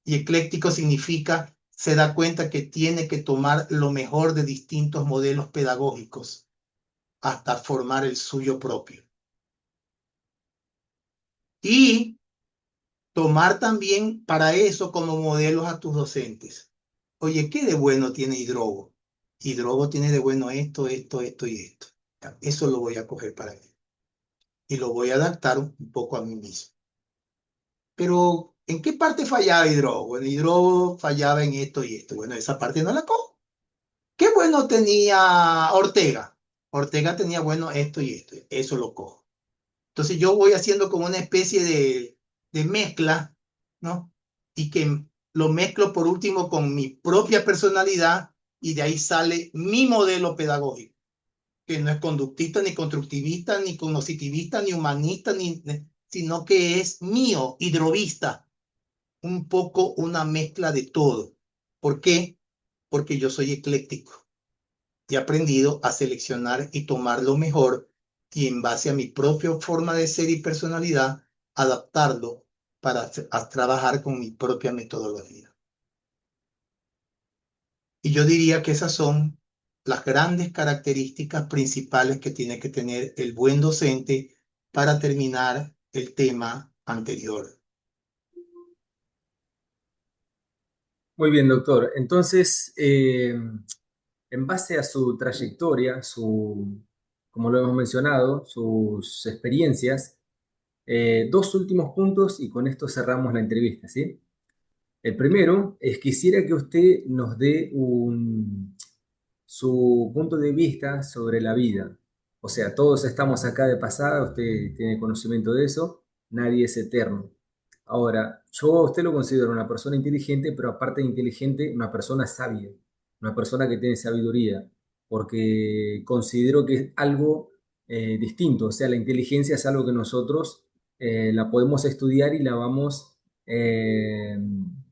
Y ecléctico significa, se da cuenta que tiene que tomar lo mejor de distintos modelos pedagógicos hasta formar el suyo propio. Y tomar también para eso como modelos a tus docentes. Oye, ¿qué de bueno tiene Hidrobo? Hidrobo tiene de bueno esto, esto, esto y esto. Eso lo voy a coger para mí. Y lo voy a adaptar un poco a mí mismo. Pero, ¿en qué parte fallaba Hidrobo? Bueno, Hidrobo fallaba en esto y esto. Bueno, esa parte no la cojo. ¿Qué bueno tenía Ortega? Ortega tenía bueno esto y esto. Eso lo cojo. Entonces yo voy haciendo como una especie de mezcla, ¿no? Y que lo mezclo por último con mi propia personalidad y de ahí sale mi modelo pedagógico, que no es conductista, ni constructivista, ni cognitivista, ni humanista, sino que es mío, hidrovista, un poco una mezcla de todo. ¿Por qué? Porque yo soy ecléctico y he aprendido a seleccionar y tomar lo mejor y en base a mi propia forma de ser y personalidad, adaptarlo para trabajar con mi propia metodología. Y yo diría que esas son las grandes características principales que tiene que tener el buen docente para terminar el tema anterior. Muy bien, doctor. Entonces, en base a su trayectoria, como lo hemos mencionado, sus experiencias, dos últimos puntos y con esto cerramos la entrevista, ¿sí? El primero es quisiera que usted nos dé su punto de vista sobre la vida. O sea, todos estamos acá de pasada, usted tiene conocimiento de eso, nadie es eterno. Ahora, yo a usted lo considero una persona inteligente, pero aparte de inteligente, una persona sabia, una persona que tiene sabiduría, porque considero que es algo distinto. O sea, la inteligencia es algo que nosotros la podemos estudiar y la vamos... eh,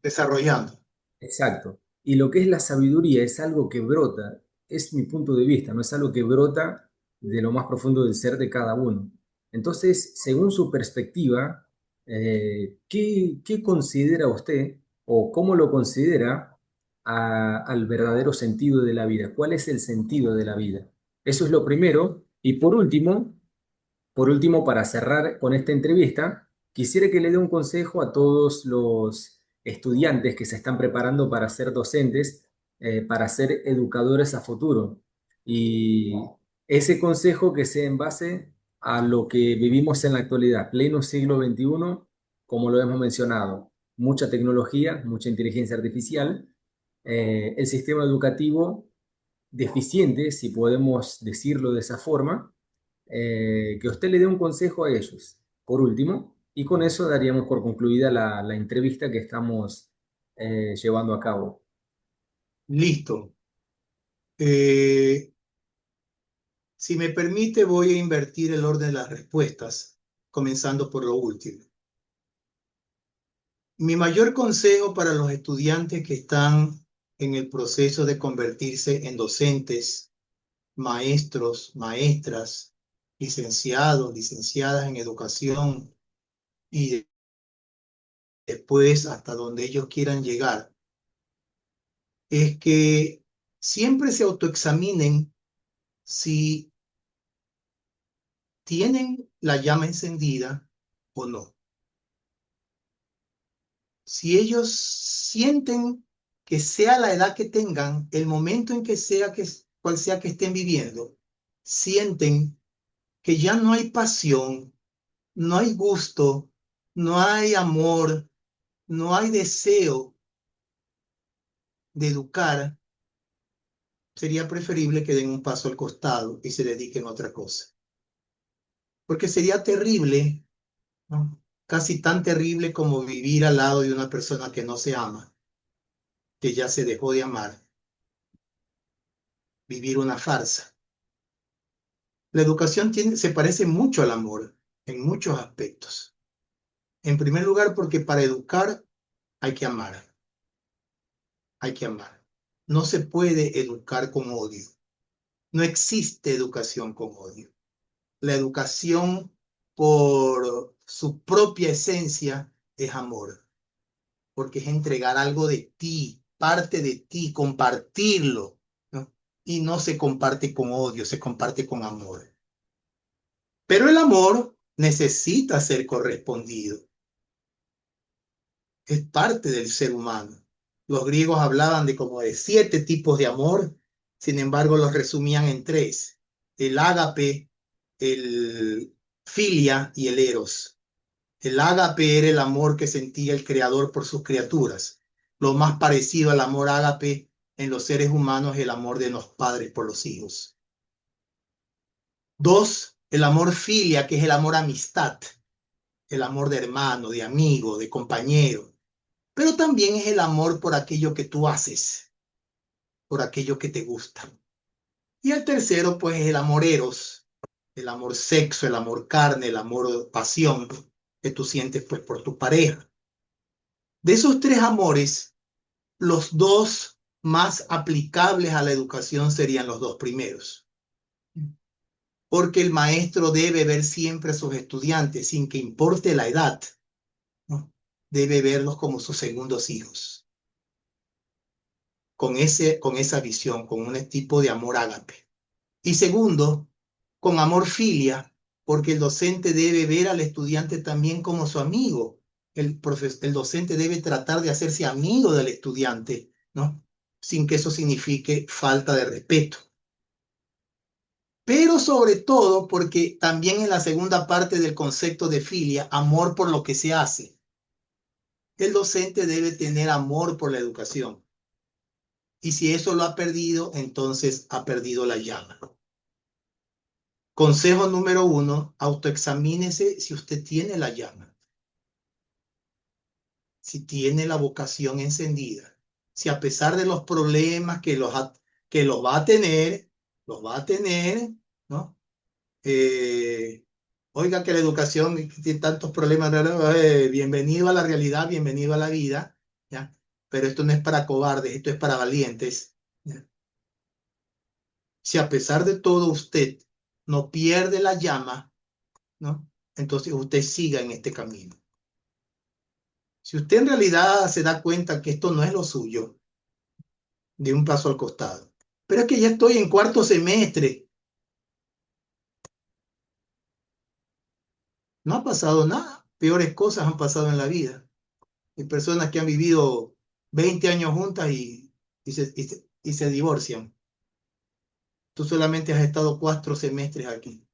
Desarrollando. Exacto. Y lo que es la sabiduría es algo que brota, es mi punto de vista, no es algo que brota de lo más profundo del ser de cada uno. Entonces, según su perspectiva, ¿qué considera usted o cómo lo considera al verdadero sentido de la vida? ¿Cuál es el sentido de la vida? Eso es lo primero. Y por último, para cerrar con esta entrevista, quisiera que le dé un consejo a todos los estudiantes que se están preparando para ser docentes, para ser educadores a futuro. Y ese consejo que sea en base a lo que vivimos en la actualidad, pleno siglo XXI, como lo hemos mencionado, mucha tecnología, mucha inteligencia artificial, el sistema educativo deficiente, si podemos decirlo de esa forma, que usted le dé un consejo a ellos, por último, y con eso daríamos por concluida la entrevista que estamos llevando a cabo. Listo. Eh, si me permite, voy a invertir el orden de las respuestas, comenzando por lo último. Mi mayor consejo para los estudiantes que están en el proceso de convertirse en docentes, maestros, maestras, licenciados, licenciadas en educación y después hasta donde ellos quieran llegar, es que siempre se autoexaminen si tienen la llama encendida o no. Si ellos sienten que sea la edad que tengan, el momento en que sea que cual sea que estén viviendo, sienten que ya no hay pasión, no hay gusto, no hay amor, no hay deseo de educar, sería preferible que den un paso al costado y se dediquen a otra cosa. Porque sería terrible, ¿no? Casi tan terrible como vivir al lado de una persona que no se ama, que ya se dejó de amar, vivir una farsa. La educación se parece mucho al amor en muchos aspectos. En primer lugar, porque para educar hay que amar, hay que amar. No se puede educar con odio. No existe educación con odio. La educación, por su propia esencia, es amor, porque es entregar algo de ti, parte de ti, compartirlo, ¿no? Y no se comparte con odio, se comparte con amor. Pero el amor necesita ser correspondido, es parte del ser humano. Los griegos hablaban de como de 7 tipos de amor, sin embargo los resumían en 3: el ágape, el filia y el eros. El ágape era el amor que sentía el creador por sus criaturas. Lo más parecido al amor ágape en los seres humanos es el amor de los padres por los hijos. 2, el amor filia, que es el amor amistad, el amor de hermano, de amigo, de compañero, pero también es el amor por aquello que tú haces, por aquello que te gusta. Y el tercero, pues, es el amor eros, el amor sexo, el amor carne, el amor pasión que tú sientes, pues, por tu pareja. De esos 3 amores, los 2 más aplicables a la educación serían los 2 primeros. Porque el maestro debe ver siempre a sus estudiantes, sin que importe la edad, ¿no? Debe verlos como sus segundos hijos, con esa visión, con un tipo de amor ágape. Y segundo, con amor filia, porque el docente debe ver al estudiante también como su amigo. El docente debe tratar de hacerse amigo del estudiante, ¿no? Sin que eso signifique falta de respeto. Pero sobre todo porque también en la segunda parte del concepto de filia, amor por lo que se hace. El docente debe tener amor por la educación. Y si eso lo ha perdido, entonces ha perdido la llama. Consejo número 1, autoexamínese si usted tiene la llama, si tiene la vocación encendida, si a pesar de los problemas que los va a tener, los va a tener, ¿no? Oiga que la educación tiene tantos problemas, bienvenido a la realidad, bienvenido a la vida, ¿ya? Pero esto no es para cobardes, esto es para valientes, ¿ya? Si a pesar de todo usted no pierde la llama, ¿no? Entonces usted siga en este camino. Si usted en realidad se da cuenta que esto no es lo suyo, de un paso al costado. Pero es que ya estoy en cuarto semestre, no ha pasado nada, peores cosas han pasado en la vida. Hay personas que han vivido 20 años juntas y se divorcian. Tú solamente has estado 4 semestres aquí.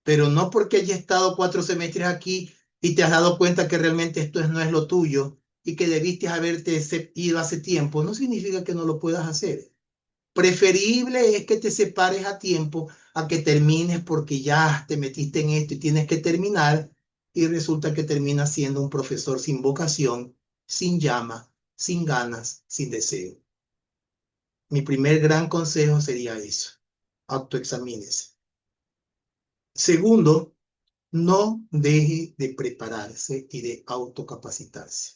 Pero no porque hayas estado 4 semestres aquí y te has dado cuenta que realmente esto no es lo tuyo y que debiste haberte ido hace tiempo, no significa que no lo puedas hacer. Preferible es que te separes a tiempo a que termines porque ya te metiste en esto y tienes que terminar y resulta que terminas siendo un profesor sin vocación, sin llama, sin ganas, sin deseo. Mi primer gran consejo sería eso. Autoexamínese. Segundo, no deje de prepararse y de autocapacitarse.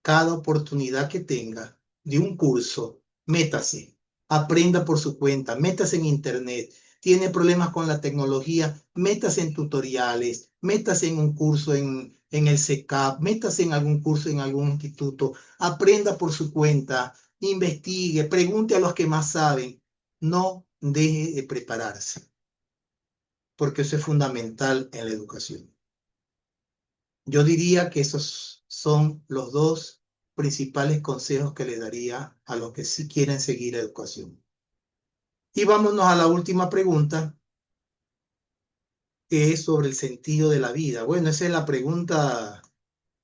Cada oportunidad que tenga de un curso, métase, aprenda por su cuenta, métase en internet. Tiene problemas con la tecnología, métase en tutoriales, métase en un curso en el SECAP, métase en algún curso en algún instituto, aprenda por su cuenta, investigue, pregunte a los que más saben. No deje de prepararse, porque eso es fundamental en la educación. Yo diría que esos son los dos principales consejos que le daría a los que sí quieren seguir educación. Y vámonos a la última pregunta, que es sobre el sentido de la vida. Bueno, esa es la pregunta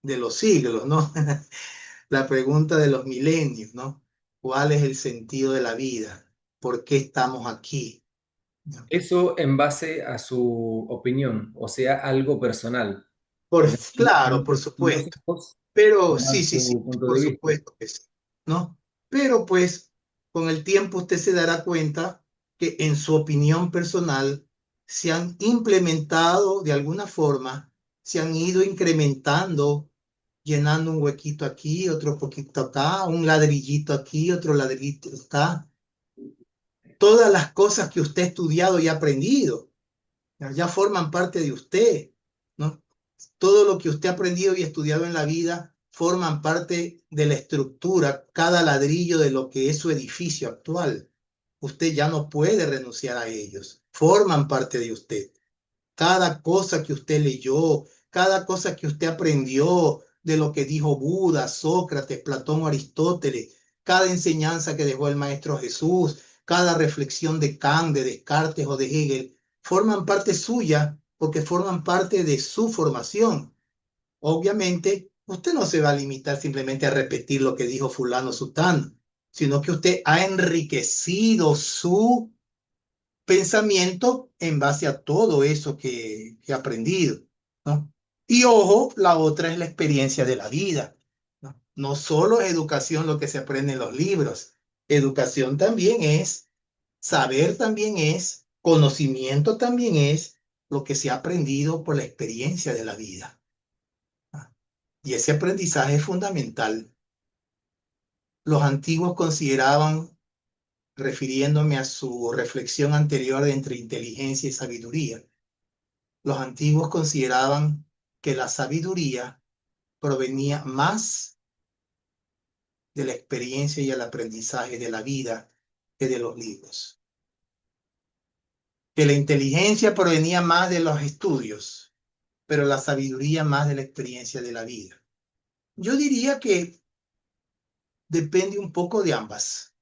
de los siglos, ¿no? La pregunta de los milenios, ¿no? ¿Cuál es el sentido de la vida? ¿Por qué estamos aquí? ¿No? Eso en base a su opinión, o sea, algo personal. Ya Claro, por muchos supuesto. filósofos Pero dan sí, sí, sí, su punto por de vista. supuesto que sí, ¿no? Pero pues con el tiempo usted se dará cuenta que en su opinión personal se han implementado de alguna forma, se han ido incrementando, llenando un huequito aquí, otro poquito acá, un ladrillito aquí, otro ladrillito acá. Todas las cosas que usted ha estudiado y aprendido ya forman parte de usted, ¿no? Todo lo que usted ha aprendido y estudiado en la vida forman parte de la estructura, cada ladrillo de lo que es su edificio actual. Usted ya no puede renunciar a ellos, forman parte de usted. Cada cosa que usted leyó, cada cosa que usted aprendió de lo que dijo Buda, Sócrates, Platón, Aristóteles, cada enseñanza que dejó el Maestro Jesús, cada reflexión de Kant, de Descartes o de Hegel, forman parte suya porque forman parte de su formación. Obviamente, usted no se va a limitar simplemente a repetir lo que dijo fulano sutano, sino que usted ha enriquecido su pensamiento en base a todo eso que he aprendido, ¿no? Y ojo, la otra es la experiencia de la vida, ¿no? No solo es educación lo que se aprende en los libros, educación también es, saber también es, conocimiento también es lo que se ha aprendido por la experiencia de la vida. ¿No? Y ese aprendizaje es fundamental. Los antiguos consideraban, refiriéndome a su reflexión anterior entre inteligencia y sabiduría, los antiguos consideraban que la sabiduría provenía más de la experiencia y el aprendizaje de la vida que de los libros. Que la inteligencia provenía más de los estudios, pero la sabiduría más de la experiencia de la vida. Yo diría que depende un poco de ambas.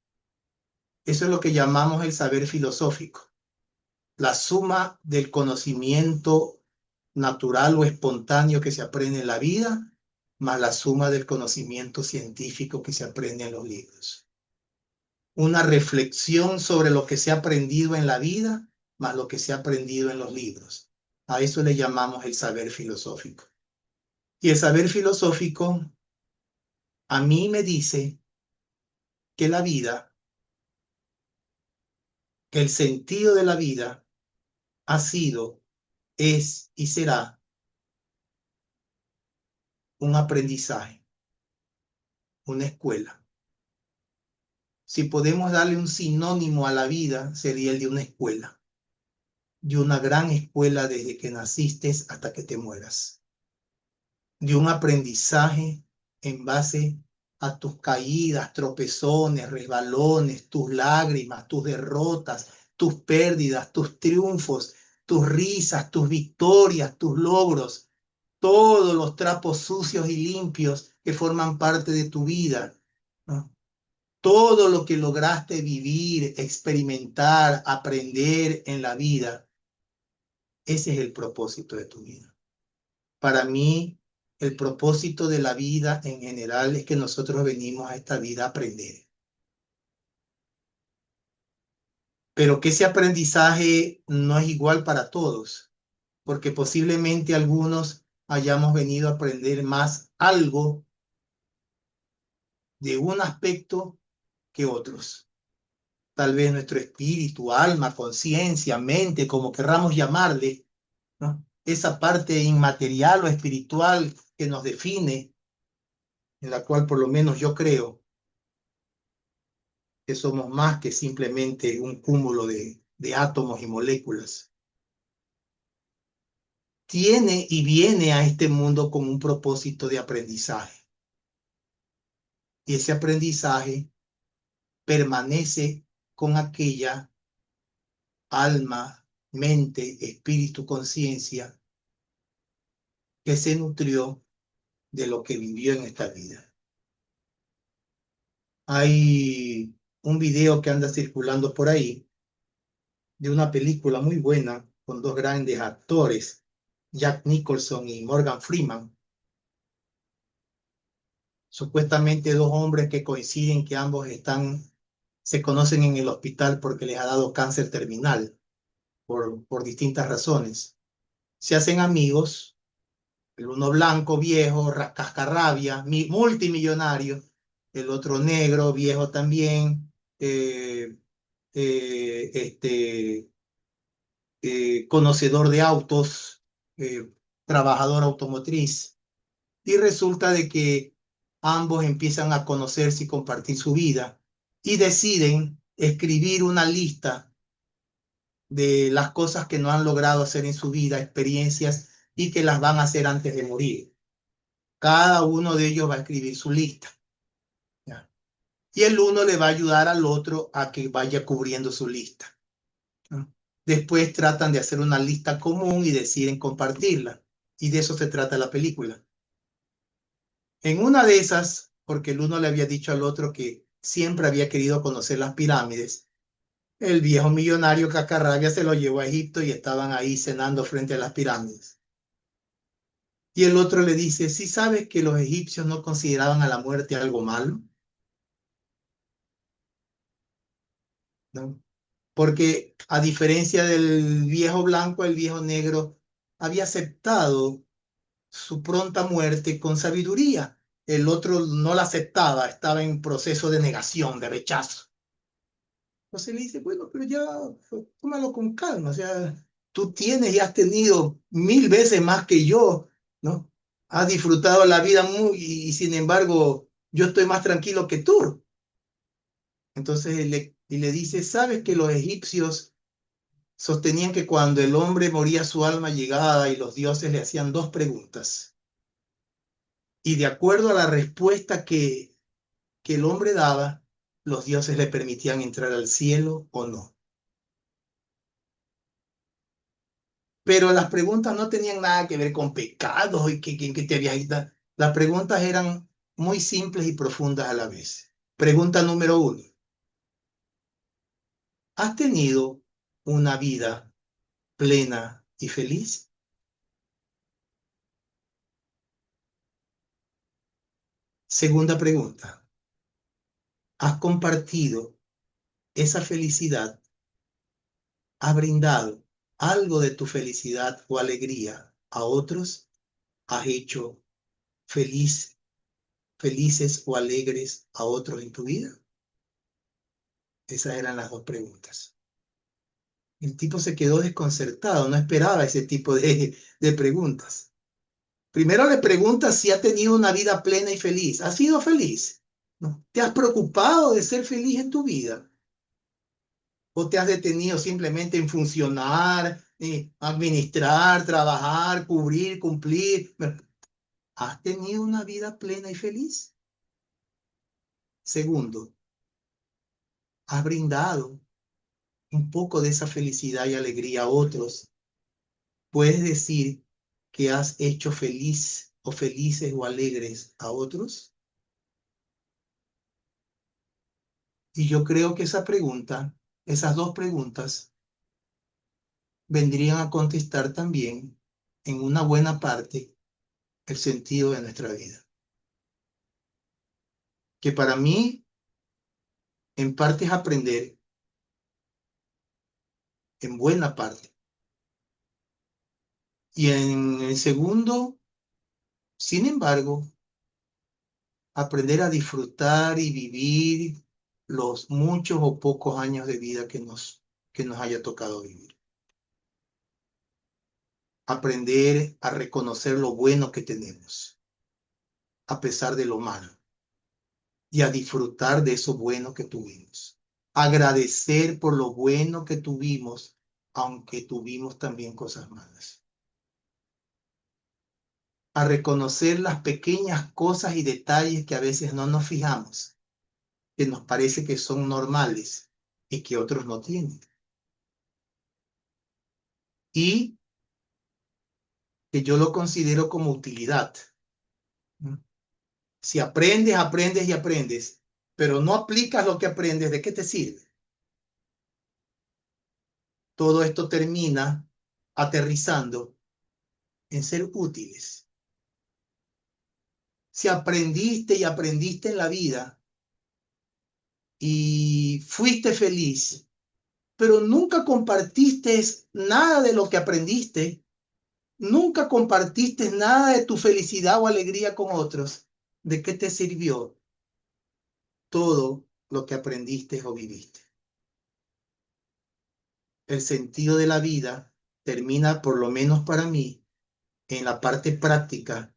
Eso es lo que llamamos el saber filosófico, la suma del conocimiento natural o espontáneo que se aprende en la vida, más la suma del conocimiento científico que se aprende en los libros. Una reflexión sobre lo que se ha aprendido en la vida, más lo que se ha aprendido en los libros. A eso le llamamos el saber filosófico. Y el saber filosófico a mí me dice que la vida, que el sentido de la vida ha sido, es y será un aprendizaje, una escuela. Si podemos darle un sinónimo a la vida, sería el de una escuela, de una gran escuela desde que naciste hasta que te mueras, de un aprendizaje en base a tus caídas, tropezones, resbalones, tus lágrimas, tus derrotas, tus pérdidas, tus triunfos, tus risas, tus victorias, tus logros, todos los trapos sucios y limpios que forman parte de tu vida, ¿no? Todo lo que lograste vivir, experimentar, aprender en la vida, ese es el propósito de tu vida. Para mí, el propósito de la vida en general es que nosotros venimos a esta vida a aprender. Pero que ese aprendizaje no es igual para todos, porque posiblemente algunos hayamos venido a aprender más algo de un aspecto que otros. Tal vez nuestro espíritu, alma, conciencia, mente, como querramos llamarle, ¿no? Esa parte inmaterial o espiritual que nos define, en la cual por lo menos yo creo que somos más que simplemente un cúmulo de átomos y moléculas. Tiene y viene a este mundo con un propósito de aprendizaje. Y ese aprendizaje permanece con aquella alma, mente, espíritu, conciencia que se nutrió de lo que vivió en esta vida. Hay un video que anda circulando por ahí de una película muy buena con dos grandes actores, Jack Nicholson y Morgan Freeman, supuestamente dos hombres que coinciden que ambos se conocen en el hospital porque les ha dado cáncer terminal por distintas razones. Se hacen amigos, el uno blanco, viejo, cascarrabia, multimillonario, el otro negro, viejo también, eh, este, conocedor de autos, trabajador automotriz. Y resulta de que ambos empiezan a conocerse y compartir su vida y deciden escribir una lista de las cosas que no han logrado hacer en su vida, experiencias, y que las van a hacer antes de morir. Cada uno de ellos va a escribir su lista, ¿ya? Y el uno le va a ayudar al otro a que vaya cubriendo su lista, ¿no? Después tratan de hacer una lista común y deciden compartirla. Y de eso se trata la película. En una de esas, porque el uno le había dicho al otro que siempre había querido conocer las pirámides, el viejo millonario Cacarrabia se lo llevó a Egipto y estaban ahí cenando frente a las pirámides. Y el otro le dice, ¿sí sabes que los egipcios no consideraban a la muerte algo malo? ¿No? Porque a diferencia del viejo blanco, el viejo negro había aceptado su pronta muerte con sabiduría. El otro no la aceptaba, estaba en proceso de negación, de rechazo. Entonces le dice, bueno, pero ya, pues, tómalo con calma, o sea, tú tienes y has tenido 1000 veces más que yo, ¿no? Has disfrutado la vida muy, y sin embargo, yo estoy más tranquilo que tú. Entonces le dice, ¿sabes que los egipcios sostenían que cuando el hombre moría su alma llegada y los dioses le hacían dos preguntas? Y de acuerdo a la respuesta que el hombre daba, los dioses le permitían entrar al cielo o no. Pero las preguntas no tenían nada que ver con pecados y que te habías ido. Las preguntas eran muy simples y profundas a la vez. Pregunta número uno. ¿Has tenido una vida plena y feliz? Segunda pregunta. ¿Has compartido esa felicidad? ¿Has brindado algo de tu felicidad o alegría a otros? ¿Has hecho feliz, felices o alegres a otros en tu vida? Esas eran las dos preguntas. El tipo se quedó desconcertado, no esperaba ese tipo de preguntas. Primero le pregunta si ha tenido una vida plena y feliz. ¿Has sido feliz? ¿No? ¿Te has preocupado de ser feliz en tu vida? ¿O te has detenido simplemente en funcionar, administrar, trabajar, cubrir, cumplir? ¿Has tenido una vida plena y feliz? Segundo, ¿has brindado un poco de esa felicidad y alegría a otros? ¿Puedes decir que has hecho feliz o felices o alegres a otros? Y yo creo que esa pregunta, esas dos preguntas, vendrían a contestar también en una buena parte el sentido de nuestra vida. Que para mí, en parte es aprender, en buena parte. Y en el segundo, sin embargo, aprender a disfrutar y vivir, los muchos o pocos años de vida que nos haya tocado vivir. Aprender a reconocer lo bueno que tenemos, a pesar de lo malo, y a disfrutar de eso bueno que tuvimos. Agradecer por lo bueno que tuvimos, aunque tuvimos también cosas malas. A reconocer las pequeñas cosas y detalles que a veces no nos fijamos, que nos parece que son normales y que otros no tienen. Y que yo lo considero como utilidad. Si aprendes, aprendes y aprendes, pero no aplicas lo que aprendes, ¿de qué te sirve? Todo esto termina aterrizando en ser útiles. Si aprendiste y aprendiste en la vida y fuiste feliz, pero nunca compartiste nada de lo que aprendiste, nunca compartiste nada de tu felicidad o alegría con otros, ¿de qué te sirvió todo lo que aprendiste o viviste? El sentido de la vida termina, por lo menos para mí, en la parte práctica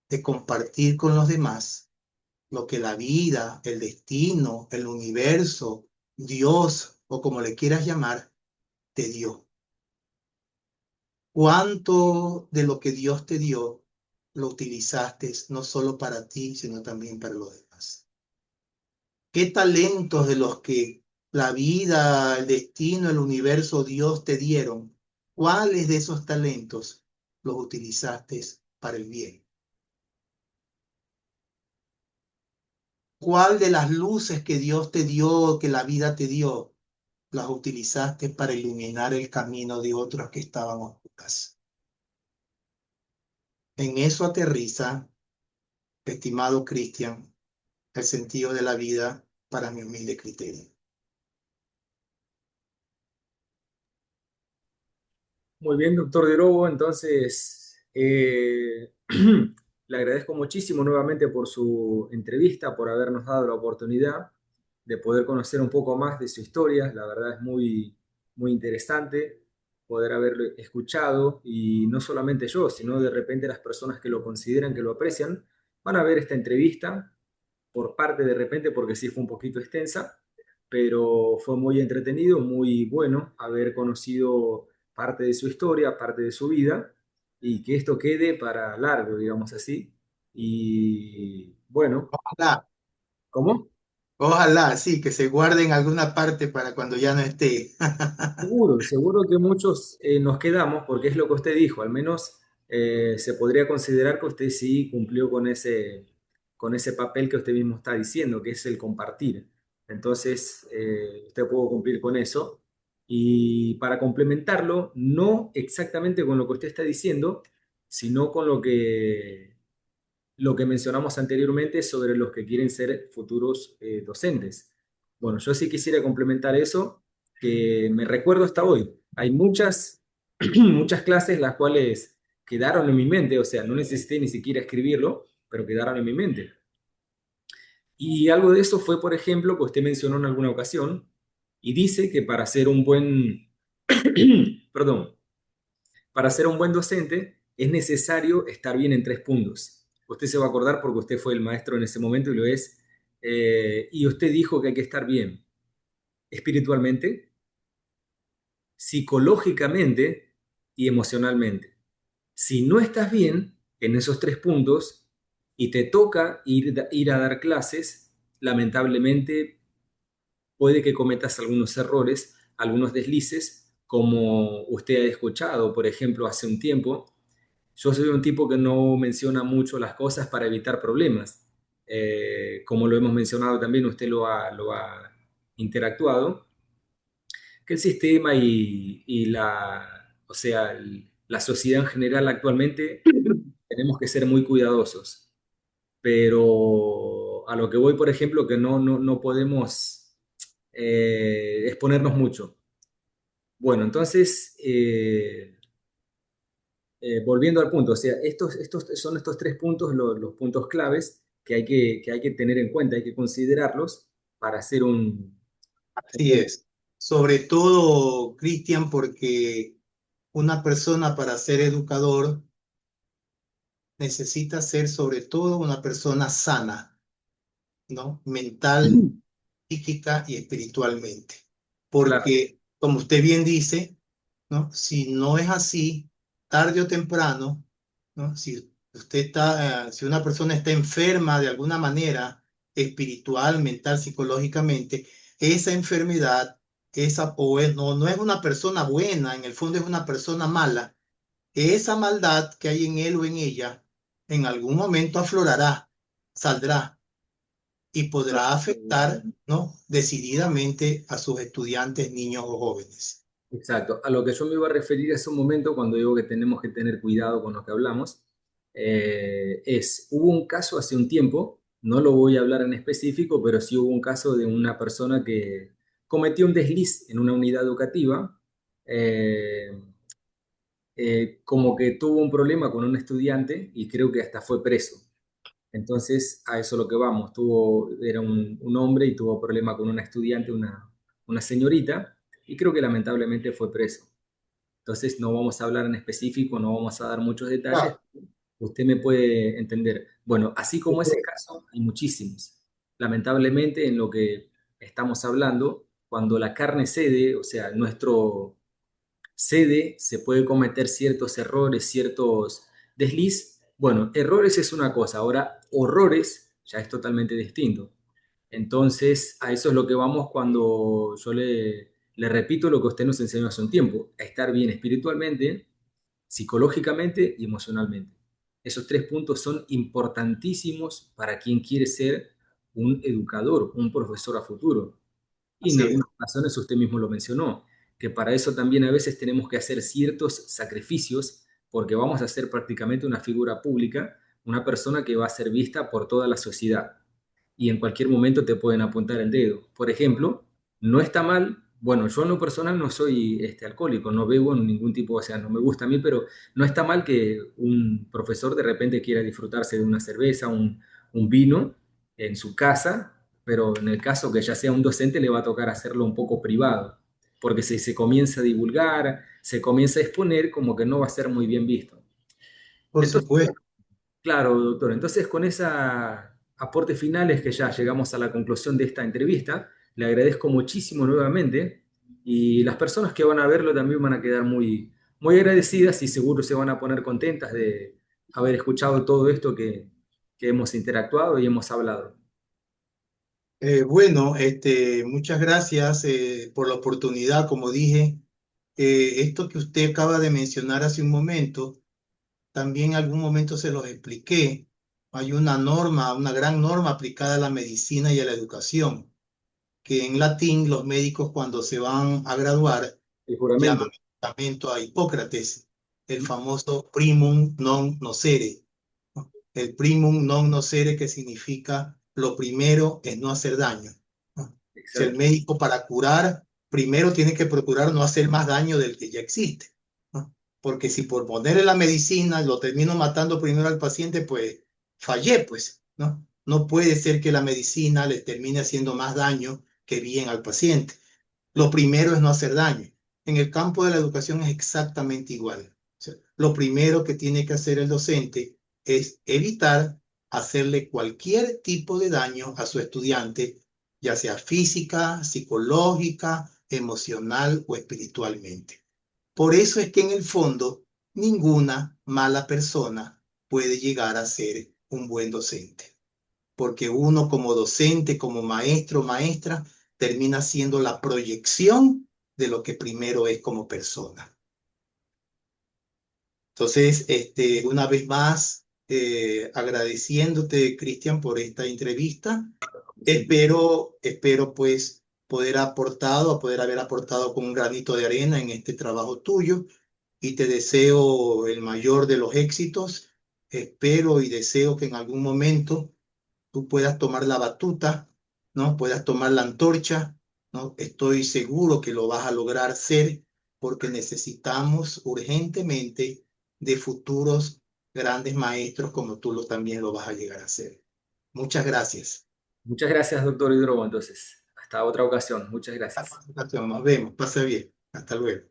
de compartir con los demás lo que la vida, el destino, el universo, Dios o como le quieras llamar, te dio. ¿Cuánto de lo que Dios te dio lo utilizaste no solo para ti, sino también para los demás? ¿Qué talentos de los que la vida, el destino, el universo, Dios te dieron, cuáles de esos talentos los utilizaste para el bien? ¿Cuál de las luces que Dios te dio, que la vida te dio, las utilizaste para iluminar el camino de otros que estaban oscuras? En eso aterriza, estimado Cristian, el sentido de la vida para mi humilde criterio. Muy bien, doctor de Lobo. Entonces, le agradezco muchísimo nuevamente por su entrevista, por habernos dado la oportunidad de poder conocer un poco más de su historia. La verdad es muy, muy interesante poder haberlo escuchado y no solamente yo, sino de repente las personas que lo consideran, que lo aprecian, van a ver esta entrevista por parte de repente, porque sí fue un poquito extensa, pero fue muy entretenido, muy bueno haber conocido parte de su historia, parte de su vida, y que esto quede para largo, digamos así. Y bueno, Ojalá, ¿cómo? ojalá, sí, que se guarde en alguna parte para cuando ya no esté. Seguro, seguro que muchos nos quedamos, porque es lo que usted dijo, al menos se podría considerar que usted sí cumplió con ese papel que usted mismo está diciendo, que es el compartir. Entonces, usted pudo cumplir con eso. Y para complementarlo, no exactamente con lo que usted está diciendo, sino con lo que mencionamos anteriormente sobre los que quieren ser futuros docentes. Bueno, yo sí quisiera complementar eso, que me recuerdo hasta hoy. Hay muchas, muchas clases las cuales quedaron en mi mente, o sea, no necesité ni siquiera escribirlo, pero quedaron en mi mente. Y algo de eso fue, por ejemplo, que usted mencionó en alguna ocasión, y dice que para ser un buen, perdón, para ser un buen docente es necesario estar bien en tres puntos. Usted se va a acordar porque usted fue el maestro en ese momento y lo es. Y usted dijo que hay que estar bien espiritualmente, psicológicamente y emocionalmente. Si no estás bien en esos tres puntos y te toca ir a dar clases, lamentablemente puede que cometas algunos errores, algunos deslices, como usted ha escuchado, por ejemplo, hace un tiempo. Yo soy un tipo que no menciona mucho las cosas para evitar problemas. Como lo hemos mencionado también, usted lo ha interactuado, que el sistema y o sea, la sociedad en general actualmente tenemos que ser muy cuidadosos. Pero a lo que voy, por ejemplo, que no podemos exponernos mucho. Bueno, entonces, volviendo al punto, o sea, estos son estos tres puntos los puntos claves que hay que tener en cuenta, hay que considerarlos para ser Así es. Sobre todo, Cristian, porque una persona para ser educador necesita ser sobre todo una persona sana, ¿no? Mental, psíquica y espiritualmente. Claro, Porque, como usted bien dice, ¿no? Si no es así, tarde o temprano, ¿no? Si usted está, si una persona está enferma de alguna manera, espiritual, mental, psicológicamente, esa enfermedad, no, no es una persona buena, en el fondo es una persona mala. Esa maldad que hay en él o en ella, en algún momento aflorará, saldrá y podrá afectar, ¿no? Decididamente a sus estudiantes, niños o jóvenes. exacto. A lo que yo me iba a referir hace un momento cuando digo que tenemos que tener cuidado con lo que hablamos, hubo un caso hace un tiempo, no lo voy a hablar en específico, pero sí hubo un caso de una persona que cometió un desliz en una unidad educativa, eh, como que tuvo un problema con un estudiante y creo que hasta fue preso. Entonces, a eso lo que vamos, era un hombre y tuvo problema con una estudiante, una señorita, y creo que lamentablemente fue preso. Entonces, no vamos a hablar en específico, no vamos a dar muchos detalles. Claro, Usted me puede entender. Bueno, así por como ese supuesto. caso, hay muchísimos. Lamentablemente, en lo que estamos hablando, cuando la carne cede, o sea, nuestro cede, se puede cometer ciertos errores, ciertos desliz. Bueno, errores es una cosa, ahora horrores ya es totalmente distinto. Entonces, a eso es lo que vamos cuando yo le repito lo que usted nos enseñó hace un tiempo, a estar bien espiritualmente, psicológicamente y emocionalmente. Esos tres puntos son importantísimos para quien quiere ser un educador, un profesor a futuro. Y en Así es. algunas ocasiones usted mismo lo mencionó, que para eso también a veces tenemos que hacer ciertos sacrificios porque vamos a ser prácticamente una figura pública, una persona que va a ser vista por toda la sociedad y en cualquier momento te pueden apuntar el dedo. Por ejemplo, no está mal, bueno, yo en lo personal no soy alcohólico, no bebo en ningún tipo, o sea, no me gusta a mí, pero no está mal que un profesor de repente quiera disfrutarse de una cerveza, un vino en su casa, pero en el caso que ya sea un docente le va a tocar hacerlo un poco privado, porque si se comienza a divulgar, se comienza a exponer, como que no va a ser muy bien visto. Por Entonces, supuesto. claro, doctor. Entonces, con esa aporte final es que ya llegamos a la conclusión de esta entrevista. Le agradezco muchísimo nuevamente y las personas que van a verlo también van a quedar muy agradecidas y seguro se van a poner contentas de haber escuchado todo esto que hemos interactuado y hemos hablado. Bueno, muchas gracias por la oportunidad. Como dije, esto que usted acaba de mencionar hace un momento, también en algún momento se los expliqué. Hay una norma, una gran norma aplicada a la medicina y a la educación, que en latín los médicos cuando se van a graduar El llaman juramento. juramento a Hipócrates, el famoso primum non nocere, ¿no? El primum non nocere que significa lo primero es no hacer daño, ¿no? Si el Exacto. médico para curar, primero tiene que procurar no hacer más daño del que ya existe, ¿no? Porque si por ponerle la medicina lo termino matando primero al paciente, pues fallé, pues, ¿no? No puede ser que la medicina le termine haciendo más daño que bien al paciente. Lo primero es no hacer daño. En el campo de la educación es exactamente igual. O sea, lo primero que tiene que hacer el docente es evitar hacerle cualquier tipo de daño a su estudiante, ya sea física, psicológica, emocional o espiritualmente. Por eso es que en el fondo ninguna mala persona puede llegar a ser un buen docente, porque uno como docente, como maestro, maestra, termina siendo la proyección de lo que primero es como persona. Entonces, una vez más, agradeciéndote, Cristian, por esta entrevista, Sí. espero pues poder haber aportado con un granito de arena en este trabajo tuyo y te deseo el mayor de los éxitos. Espero y deseo que en algún momento tú puedas tomar la batuta, ¿no? Puedas tomar la antorcha, ¿no? Estoy seguro que lo vas a lograr ser porque necesitamos urgentemente de futuros grandes maestros como tú también lo vas a llegar a ser. Muchas gracias. Muchas gracias, doctor Hidrobo, entonces. Hasta otra ocasión. Muchas La gracias. participación. Nos vemos. Pase bien. Hasta luego.